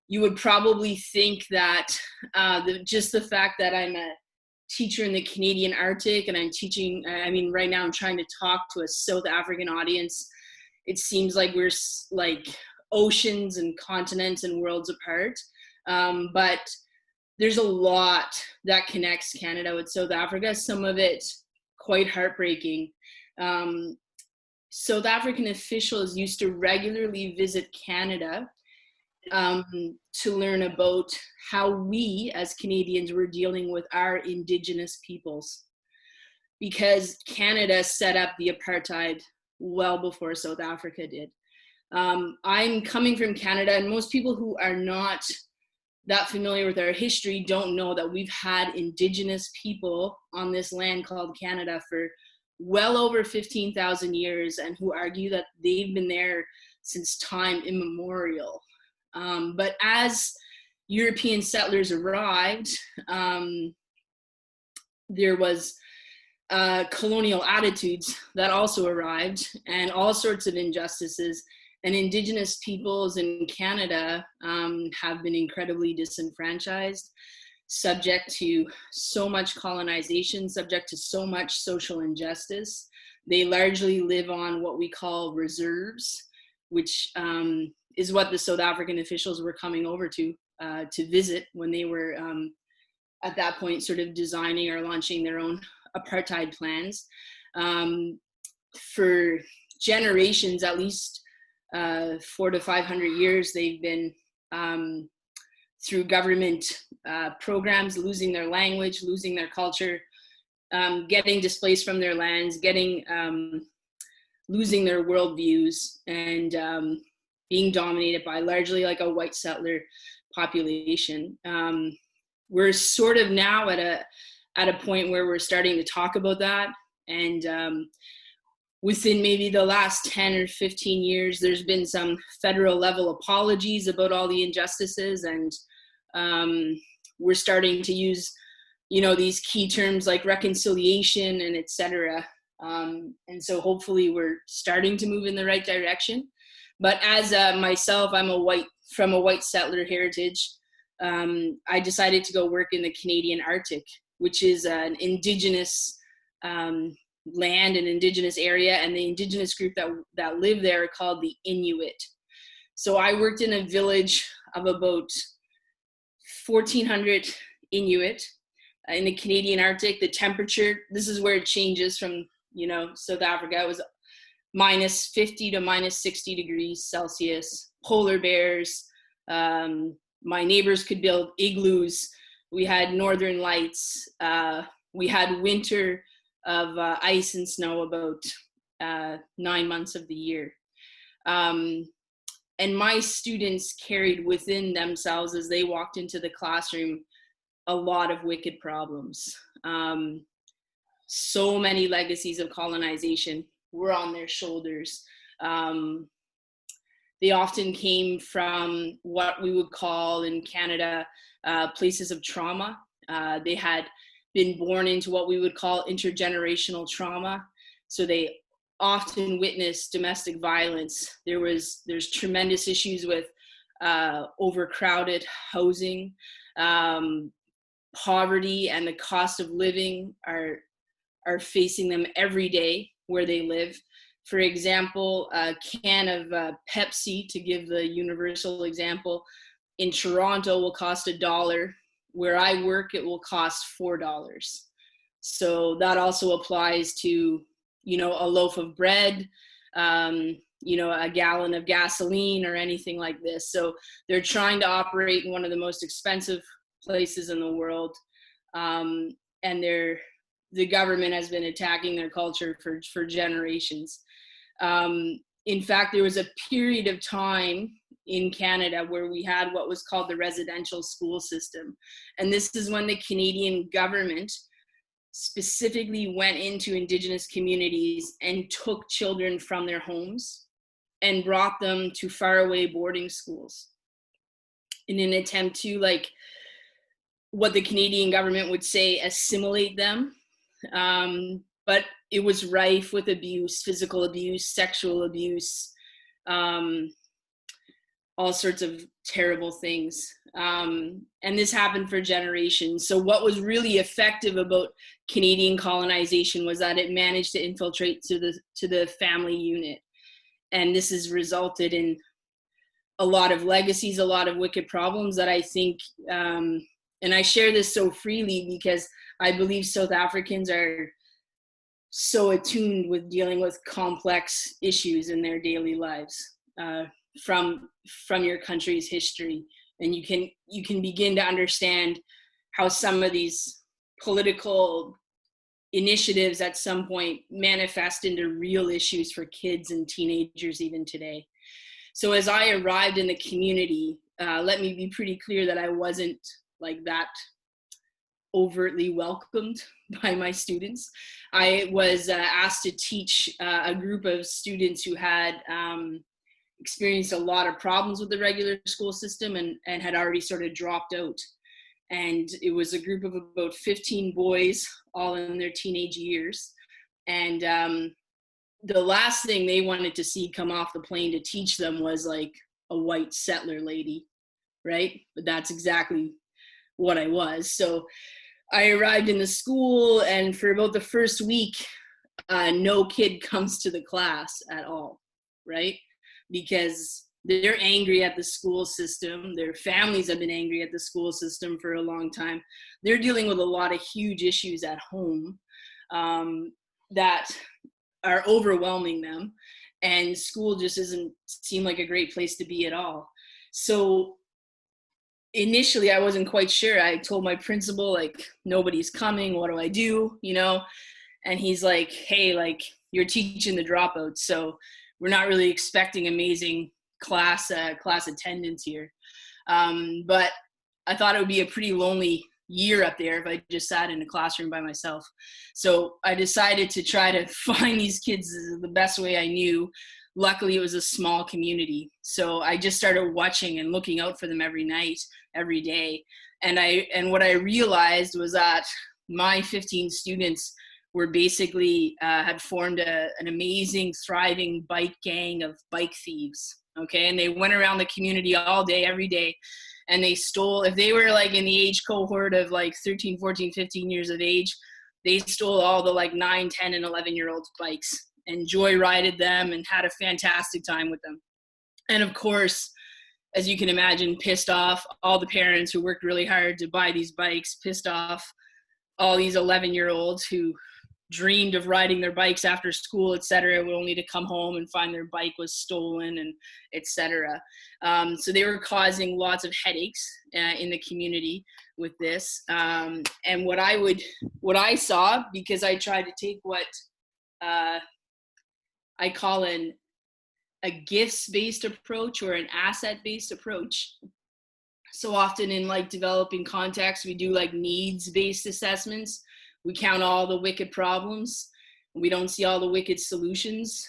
E: You would probably think that just the fact that I'm a teacher in the Canadian Arctic and I'm teaching, I mean, right now I'm trying to talk to a South African audience. It seems like we're like oceans and continents and worlds apart. But there's a lot that connects Canada with South Africa, some of it quite heartbreaking. South African officials used to regularly visit Canada to learn about how we as Canadians were dealing with our Indigenous peoples, because Canada set up the apartheid well before South Africa did. I'm coming from Canada, and most people who are not that familiar with our history don't know that we've had Indigenous people on this land called Canada for well over 15,000 years, and who argue that they've been there since time immemorial. But as European settlers arrived, there was colonial attitudes that also arrived, and all sorts of injustices. And Indigenous peoples in Canada have been incredibly disenfranchised, subject to so much colonization, subject to so much social injustice. They largely live on what we call reserves, which is what the South African officials were coming over to visit when they were at that point sort of designing or launching their own apartheid plans. For generations, at least 400 to 500 years, they've been through government programs losing their language, losing their culture, getting displaced from their lands, losing their worldviews, and being dominated by largely like a white settler population. We're sort of now at a point where we're starting to talk about that, and within maybe the last 10 or 15 years, there's been some federal level apologies about all the injustices, and we're starting to use, these key terms like reconciliation and et cetera. And so hopefully we're starting to move in the right direction. But as myself, I'm from a white settler heritage. I decided to go work in the Canadian Arctic, which is an Indigenous land, an Indigenous area, and the Indigenous group that live there are called the Inuit. So I worked in a village of about 1,400 Inuit in the Canadian Arctic. The temperature, this is where it changes from, South Africa. It was minus 50 to minus 60 degrees Celsius, polar bears. My neighbors could build igloos. We had northern lights. We had winter of ice and snow about 9 months of the year. And my students carried within themselves, as they walked into the classroom, a lot of wicked problems. So many legacies of colonization were on their shoulders. They often came from what we would call in Canada places of trauma. They had been born into what we would call intergenerational trauma. So they often witnessed domestic violence. There's tremendous issues with overcrowded housing, poverty, and the cost of living are facing them every day where they live. For example, a can of Pepsi, to give the universal example, in Toronto will cost $1. Where I work, it will cost $4. So that also applies to, a loaf of bread, a gallon of gasoline or anything like this. So they're trying to operate in one of the most expensive places in the world. And the government has been attacking their culture for generations. In fact, there was a period of time in Canada where we had what was called the residential school system. And this is when the Canadian government specifically went into Indigenous communities and took children from their homes and brought them to faraway boarding schools in an attempt to, like, what the Canadian government would say, assimilate them. But it was rife with abuse, physical abuse, sexual abuse, all sorts of terrible things. And this happened for generations. So what was really effective about Canadian colonization was that it managed to infiltrate to the family unit. And this has resulted in a lot of legacies, a lot of wicked problems that I think, and I share this so freely because I believe South Africans are so attuned with dealing with complex issues in their daily lives, from your country's history. And you can begin to understand how some of these political initiatives at some point manifest into real issues for kids and teenagers even today. So as I arrived in the community, let me be pretty clear that I wasn't like that overtly welcomed by my students. I was asked to teach a group of students who had experienced a lot of problems with the regular school system and had already sort of dropped out. And it was a group of about 15 boys, all in their teenage years. And the last thing they wanted to see come off the plane to teach them was like a white settler lady, right? But that's exactly what I was. So I arrived in the school, and for about the first week, no kid comes to the class at all, right? Because they're angry at the school system. Their families have been angry at the school system for a long time. They're dealing with a lot of huge issues at home that are overwhelming them, and school just doesn't seem like a great place to be at all. So initially I wasn't quite sure. I told my principal, like, nobody's coming, what do I do, you know? And he's like, hey, like, you're teaching the dropouts, so we're not really expecting amazing class attendance here. But I thought it would be a pretty lonely year up there if I just sat in a classroom by myself. So I decided to try to find these kids the best way I knew. Luckily, it was a small community. So I just started watching and looking out for them every night, every day. And what I realized was that my 15 students were basically had formed an amazing, thriving bike gang of bike thieves. Okay, and they went around the community all day, every day, and they stole, if they were like in the age cohort of like 13, 14, 15 years of age, they stole all the like 9, 10, and 11-year-olds' bikes and joyrided them and had a fantastic time with them. And of course, as you can imagine, pissed off all the parents who worked really hard to buy these bikes, pissed off all these 11-year-olds who dreamed of riding their bikes after school, etc., only to come home and find their bike was stolen, and etc. So they were causing lots of headaches in the community with this. And what I saw, because I tried to take what I call a gifts-based approach or an asset-based approach. So often in like developing contexts, we do like needs-based assessments. We count all the wicked problems. We don't see all the wicked solutions.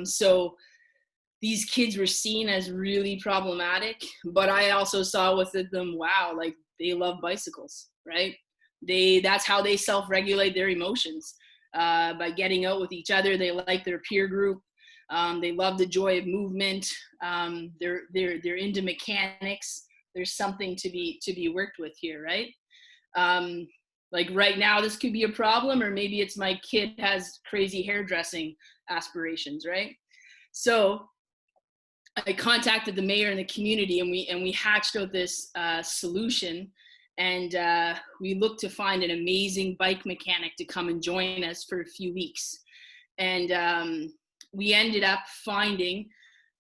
E: So these kids were seen as really problematic, but I also saw with them, wow, like they love bicycles, right? That's how they self-regulate their emotions, by getting out with each other. They like their peer group. They love the joy of movement. They're into mechanics. There's something to be worked with here, right? Like right now, this could be a problem, or maybe it's my kid has crazy hairdressing aspirations, right? So I contacted the mayor and the community, and we hatched out this solution, and we looked to find an amazing bike mechanic to come and join us for a few weeks. And we ended up finding,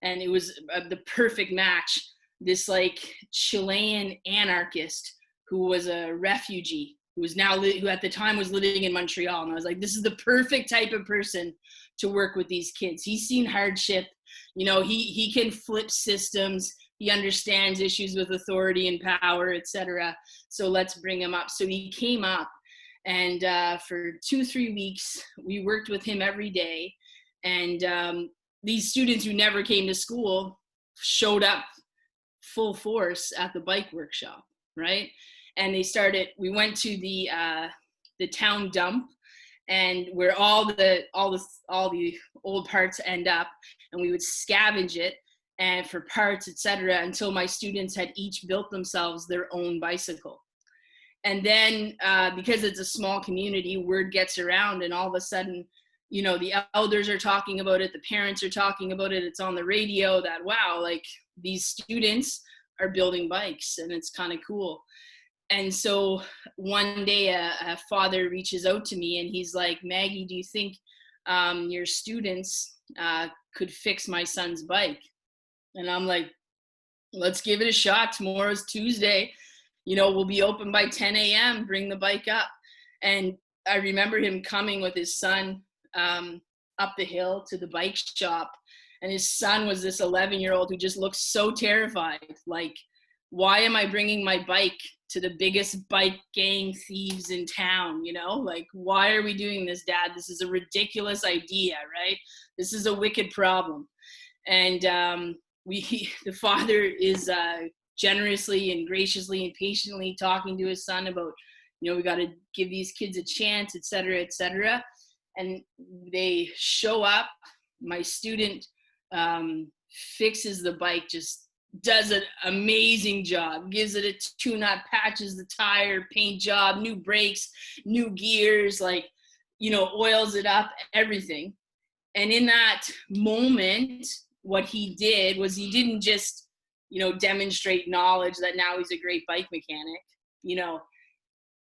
E: and it was the perfect match, this like Chilean anarchist who was a refugee, who at the time was living in Montreal. And I was like, this is the perfect type of person to work with these kids. He's seen hardship, you know, he can flip systems, he understands issues with authority and power, etc. So let's bring him up. So he came up, and for 2-3 weeks, we worked with him every day. And these students who never came to school showed up full force at the bike workshop, right? And we went to the town dump, and where all the old parts end up, and we would scavenge it and for parts, etc., until my students had each built themselves their own bicycle. And then because it's a small community, word gets around, and all of a sudden, you know, the elders are talking about it, the parents are talking about it, it's on the radio that, wow, like these students are building bikes, and it's kind of cool. And so one day a father reaches out to me, and he's like, Maggie, do you think your students could fix my son's bike? And I'm like, let's give it a shot. Tomorrow's Tuesday. You know, we'll be open by 10 a.m. Bring the bike up. And I remember him coming with his son up the hill to the bike shop. And his son was this 11-year-old who just looked so terrified. Like, why am I bringing my bike to the biggest bike gang thieves in town? You know, like, why are we doing this, Dad? This is a ridiculous idea, right? This is a wicked problem. And the father is generously and graciously and patiently talking to his son about, you know, we got to give these kids a chance, et cetera, et cetera. And they show up. My student fixes the bike, just does an amazing job, gives it a tune-up, patches the tire, paint job, new brakes, new gears, like, you know, oils it up, everything. And in that moment, what he did was he didn't just, you know, demonstrate knowledge that now he's a great bike mechanic. You know,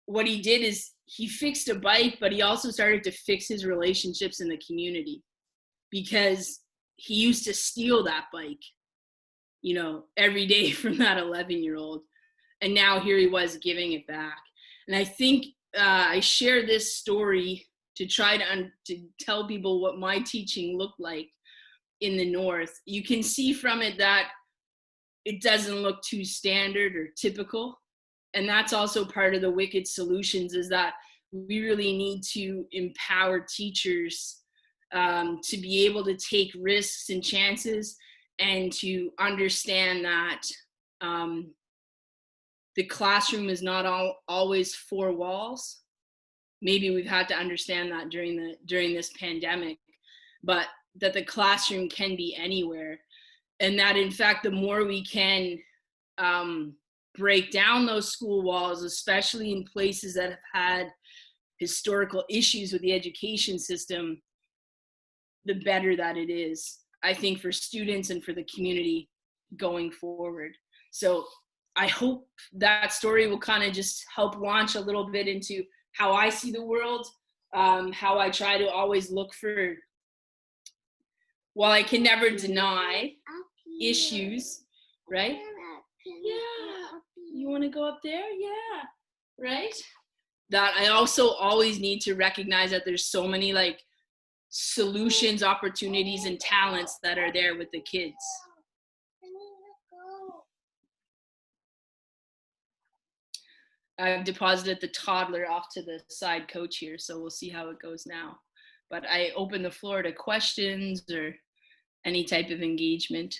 E: what he did is he fixed a bike, but he also started to fix his relationships in the community, because he used to steal that bike, you know, every day from that 11-year-old. And now here he was giving it back. And I think I share this story to try to tell people what my teaching looked like in the North. You can see from it that it doesn't look too standard or typical. And that's also part of the Wicked solutions, is that we really need to empower teachers to be able to take risks and chances, and to understand that the classroom is not always four walls. Maybe we've had to understand that during this pandemic, but that the classroom can be anywhere. And that, in fact, the more we can break down those school walls, especially in places that have had historical issues with the education system, the better that it is, I think, for students and for the community going forward. So I hope that story will kind of just help launch a little bit into how I see the world, how I try to always look for, while I can never deny issues, right? Yeah, you want to go up there? Yeah, right? That I also always need to recognize that there's so many like solutions, opportunities, and talents that are there with the kids. I've deposited the toddler off to the side coach here, so we'll see how it goes now. But I open the floor to questions or any type of engagement.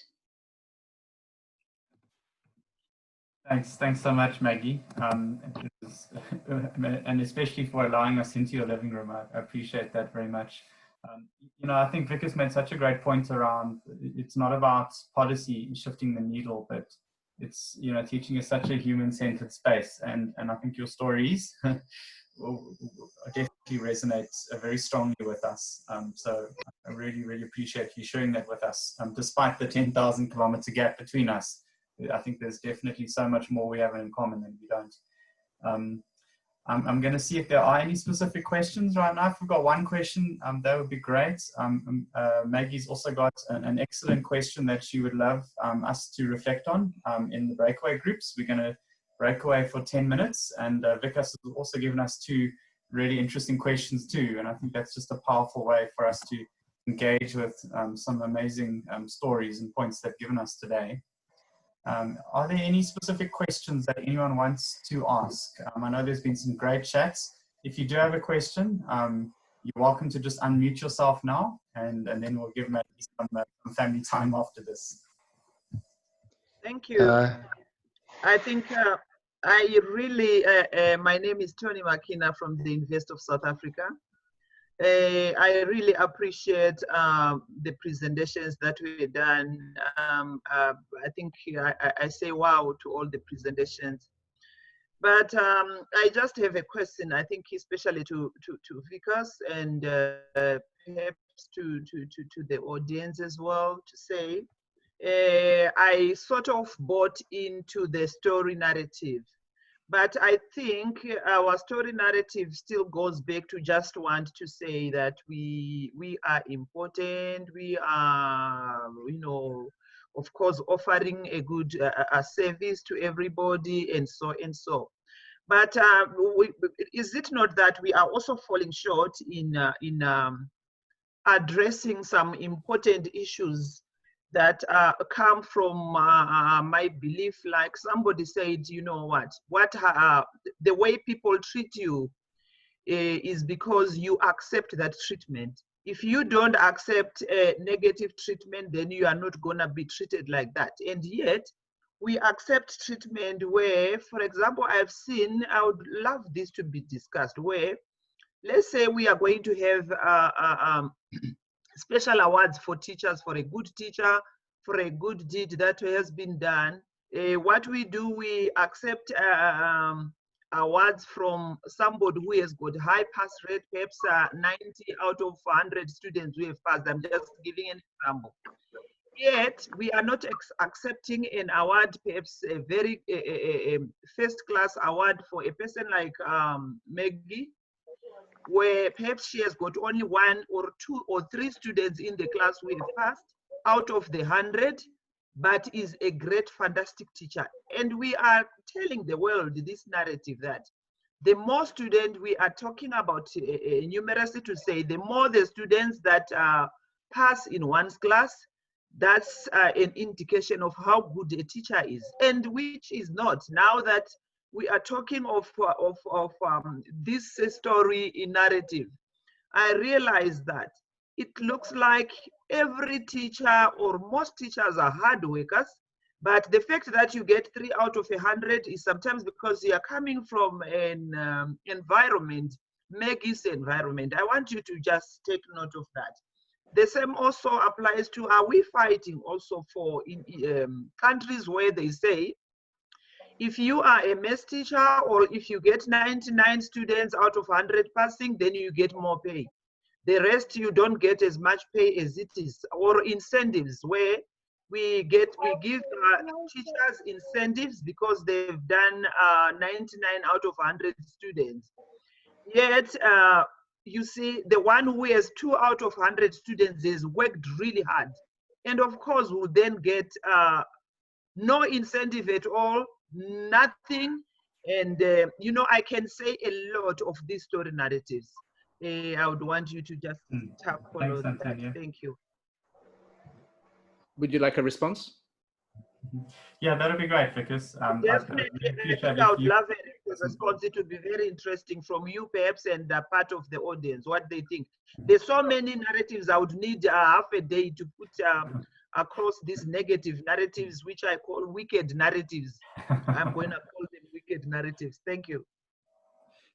B: Thanks so much, Maggie, and especially for allowing us into your living room. I appreciate that very much. You know, I think Vic has made such a great point around, it's not about policy shifting the needle, but it's, you know, teaching is such a human-centered space, and I think your stories definitely resonate very strongly with us. So I really, really appreciate you sharing that with us, despite the 10,000 kilometer gap between us. I think there's definitely so much more we have in common than we don't. I'm going to see if there are any specific questions right now. If we've got one question, that would be great. Maggie's also got an excellent question that she would love us to reflect on in the breakaway groups. We're going to break away for 10 minutes, and Vikas has also given us two really interesting questions too. And I think that's just a powerful way for us to engage with some amazing stories and points they've given us today. Are there any specific questions that anyone wants to ask? I know there's been some great chats. If you do have a question, you're welcome to just unmute yourself now, and then we'll give Maggie some family time after this.
F: Thank you. I think I really, my name is Tony Makina from the University of South Africa. I really appreciate the presentations that we've done. I think I say wow to all the presentations. But I just have a question, I think especially to Vikas and perhaps to the audience as well, to say, I sort of bought into the story narrative. But I think our story narrative still goes back to just want to say that we are important, we are, you know, of course, offering a good a service to everybody and so and so. But is it not that we are also falling short in addressing some important issues that come from my belief? Like somebody said, you know what the way people treat you is because you accept that treatment. If you don't accept negative treatment, then you are not gonna be treated like that. And yet we accept treatment where, for example, I've seen, I would love this to be discussed, where let's say we are going to have special awards for teachers, for a good teacher, for a good deed that has been done. What we do, we accept awards from somebody who has got high pass rate, perhaps 90 out of 100 students who have passed. I'm just giving an example. Yet, we are not accepting an award, perhaps a very first-class award for a person like Maggie, where perhaps she has got only 1 or 2 or 3 students in the class who have passed out of the 100, but is a great, fantastic teacher. And we are telling the world this narrative that the more students we are talking about numeracy, to say the more the students that pass in one's class, that's an indication of how good a teacher is, and which is not. Now that we are talking of this story in narrative, I realize that it looks like every teacher or most teachers are hard workers, but the fact that you get 3 out of 100 is sometimes because you are coming from an environment, Maggie's environment. I want you to just take note of that. The same also applies to, are we fighting also for in countries where they say, if you are a maths teacher or if you get 99 students out of 100 passing, then you get more pay. The rest you don't get as much pay as it is. Or incentives, where we give teachers incentives because they've done 99 out of 100 students. Yet, you see, the one who has 2 out of 100 students has worked really hard, and of course will then get no incentive at all, nothing. And you know, I can say a lot of these story narratives. I would want you to just follow that. Thank you.
A: Would you like a response?
B: Yeah, that would be great, Vikas.
F: Definitely, I would love a response. It would be very interesting from you, perhaps, and part of the audience, what they think. There's so many narratives. I would need half a day to put across these negative narratives, which I call wicked narratives. I'm going to call them wicked narratives. Thank you.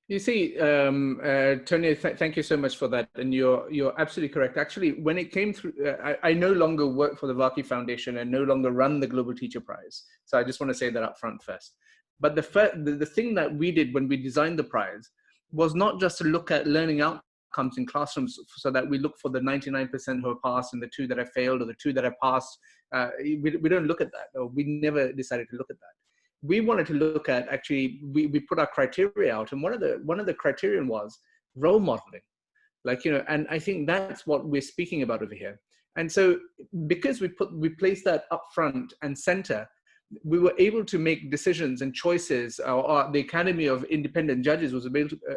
A: You see, Tony, thank you so much for that. And you're absolutely correct. Actually, when it came through, I no longer work for the Vaki Foundation and no longer run the Global Teacher Prize. So I just want to say that up front first. But the thing that we did when we designed the prize was not just to look at learning outcomes in classrooms so that we look for the 99% who have passed and the 2 that have failed or the 2 that have passed. We don't look at that, or we never decided to look at that. We wanted to look at, actually, we put our criteria out, and one of the criterion was role modeling, like, you know, and I think that's what we're speaking about over here. And so because we placed that up front and center, we were able to make decisions and choices, or the Academy of Independent Judges was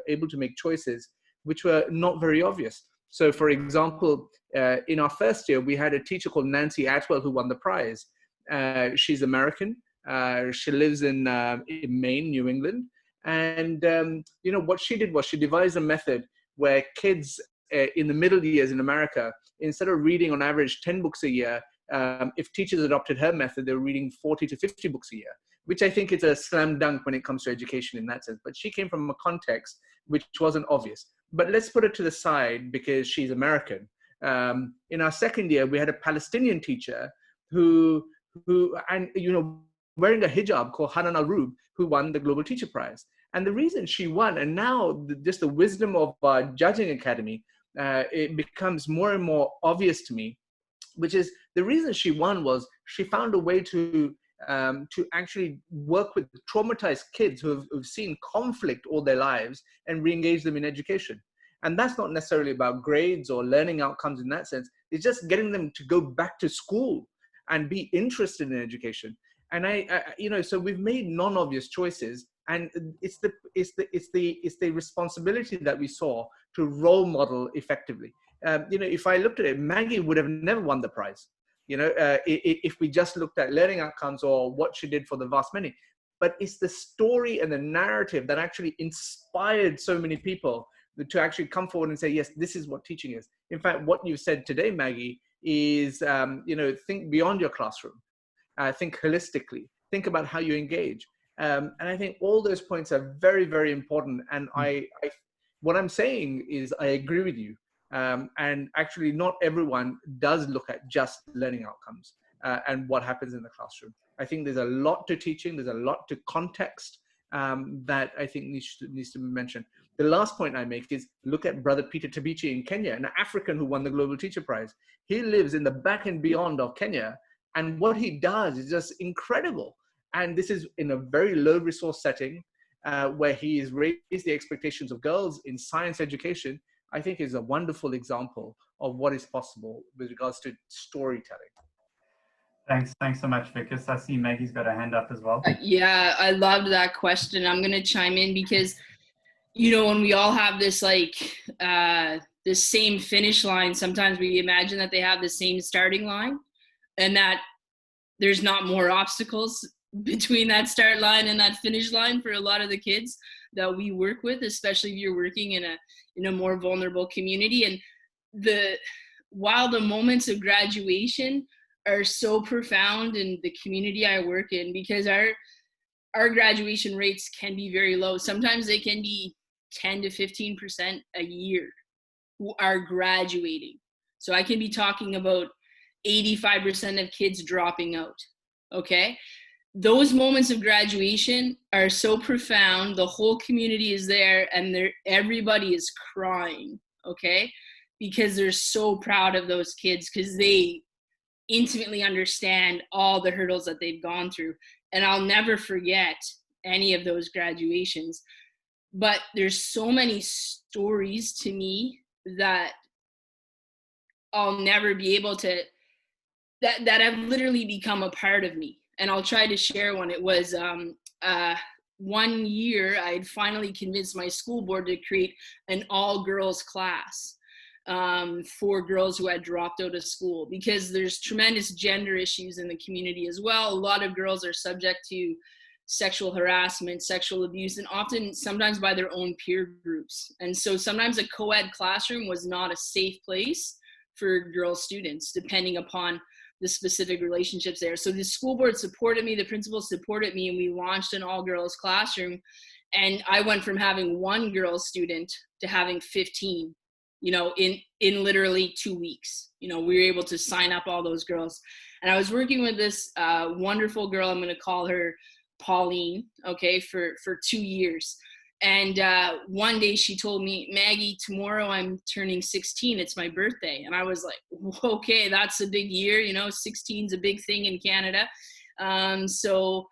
A: able to make choices which were not very obvious. So for example, in our first year, we had a teacher called Nancy Atwell who won the prize. She's American. She lives in Maine, New England. And, you know, what she did was she devised a method where kids in the middle years in America, instead of reading on average 10 books a year, if teachers adopted her method, they were reading 40 to 50 books a year, which I think is a slam dunk when it comes to education in that sense. But she came from a context which wasn't obvious. But let's put it to the side because she's American. In our second year, we had a Palestinian teacher who wearing a hijab called Hanan Al-Roob, who won the Global Teacher Prize. And the reason she won, and now just the wisdom of our judging academy, it becomes more and more obvious to me, which is the reason she won was she found a way to actually work with traumatized kids who've seen conflict all their lives and re-engage them in education. And that's not necessarily about grades or learning outcomes in that sense. It's just getting them to go back to school and be interested in education. And so we've made non-obvious choices, and it's the responsibility that we saw to role model effectively. If I looked at it, Maggie would have never won the prize. If we just looked at learning outcomes or what she did for the vast many. But it's the story and the narrative that actually inspired so many people to actually come forward and say, yes, this is what teaching is. In fact, what you said today, Maggie, is, think beyond your classroom. Think holistically, think about how you engage. And I think all those points are very, very important. And what I'm saying is I agree with you. And actually not everyone does look at just learning outcomes and what happens in the classroom. I think there's a lot to teaching, there's a lot to context that I think needs to be mentioned. The last point I make is look at Brother Peter Tabichi in Kenya, an African who won the Global Teacher Prize. He lives in the back and beyond of Kenya, and what he does is just incredible. And this is in a very low resource setting where he has raised the expectations of girls in science education. I think is a wonderful example of what is possible with regards to storytelling.
B: Thanks so much, Vikas. I see Maggie's got her hand up as well.
E: Yeah, I loved that question. I'm going to chime in because, when we all have this the same finish line, sometimes we imagine that they have the same starting line and that there's not more obstacles between that start line and that finish line for a lot of the kids that we work with, especially if you're working in a more vulnerable community. And while the moments of graduation are so profound in the community I work in, because our graduation rates can be very low. Sometimes they can be 10 to 15% a year who are graduating. So I can be talking about 85% of kids dropping out, okay? Those moments of graduation are so profound. The whole community is there and everybody is crying, okay? Because they're so proud of those kids because they intimately understand all the hurdles that they've gone through. And I'll never forget any of those graduations. But there's so many stories to me that I'll never be able to, that have literally become a part of me. And I'll try to share one. It was 1 year, I had finally convinced my school board to create an all-girls class for girls who had dropped out of school, because there's tremendous gender issues in the community as well. A lot of girls are subject to sexual harassment, sexual abuse, and sometimes by their own peer groups. And so sometimes a co-ed classroom was not a safe place for girl students, depending upon the specific relationships there. So the school board supported me, the principal supported me, and we launched an all-girls classroom. And I went from having one girl student to having 15, in literally 2 weeks. We were able to sign up all those girls. And I was working with this wonderful girl, I'm gonna call her Pauline, okay, for 2 years. And one day she told me, Maggie, tomorrow I'm turning 16. It's my birthday. And I was like, okay, that's a big year. 16's a big thing in Canada. So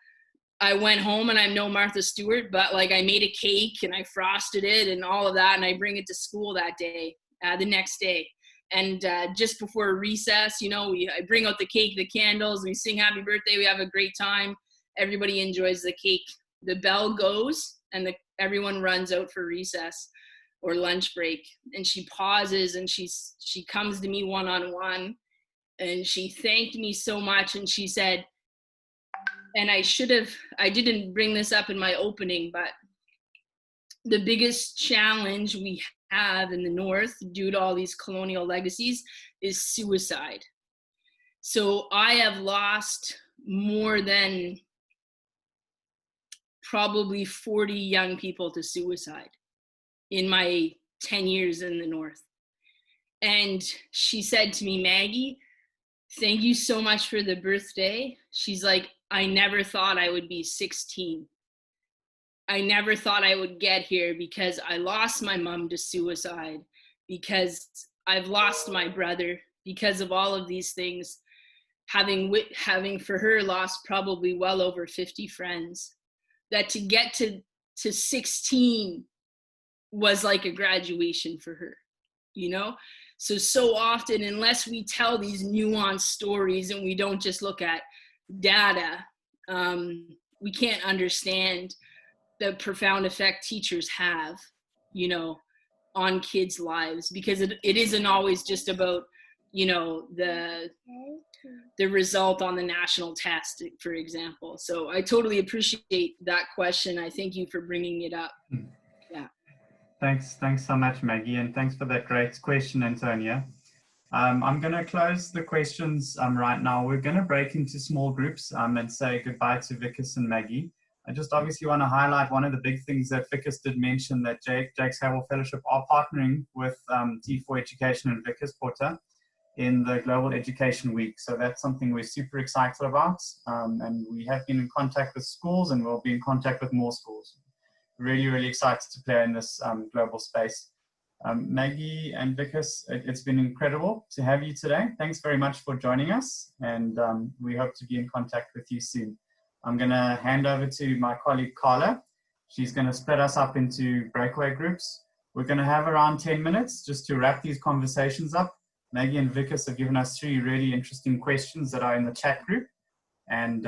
E: I went home, and I'm no Martha Stewart, but I made a cake and I frosted it and all of that. And I bring it to school that day, the next day. And just before recess, I bring out the cake, the candles, we sing happy birthday. We have a great time. Everybody enjoys the cake. The bell goes and everyone runs out for recess or lunch break. And she pauses and she comes to me one-on-one, and she thanked me so much. And she said, and I didn't bring this up in my opening, but the biggest challenge we have in the North due to all these colonial legacies is suicide. So I have lost more than probably 40 young people to suicide in my 10 years in the North. And she said to me, Maggie, thank you so much for the birthday. She's like, I never thought I would be 16. I never thought I would get here because I lost my mom to suicide, because I've lost my brother, because of all of these things, having for her lost probably well over 50 friends, that to get to 16 was like a graduation for her, you know? So often, unless we tell these nuanced stories and we don't just look at data, we can't understand the profound effect teachers have, you know, on kids' lives, because it isn't always just about, you know, the result on the national test, for example. So I totally appreciate that question. I thank you for bringing it up. Yeah.
B: Thanks so much, Maggie, and thanks for that great question, Antonia. I'm going to close the questions right now. We're going to break into small groups and say goodbye to Vikas and Maggie. I just obviously want to highlight one of the big things that Vikas did mention, that Jake's Gerwel Fellowship are partnering with T4 Education and Vikas Pota in the Global Education Week. So that's something we're super excited about. And we have been in contact with schools, and we'll be in contact with more schools. Really, really excited to play in this global space. Maggie and Vikas, it's been incredible to have you today. Thanks very much for joining us, and we hope to be in contact with you soon. I'm going to hand over to my colleague Carla. She's going to split us up into breakaway groups. We're going to have around 10 minutes just to wrap these conversations up. Maggie and Vikas have given us 3 really interesting questions that are in the chat group, and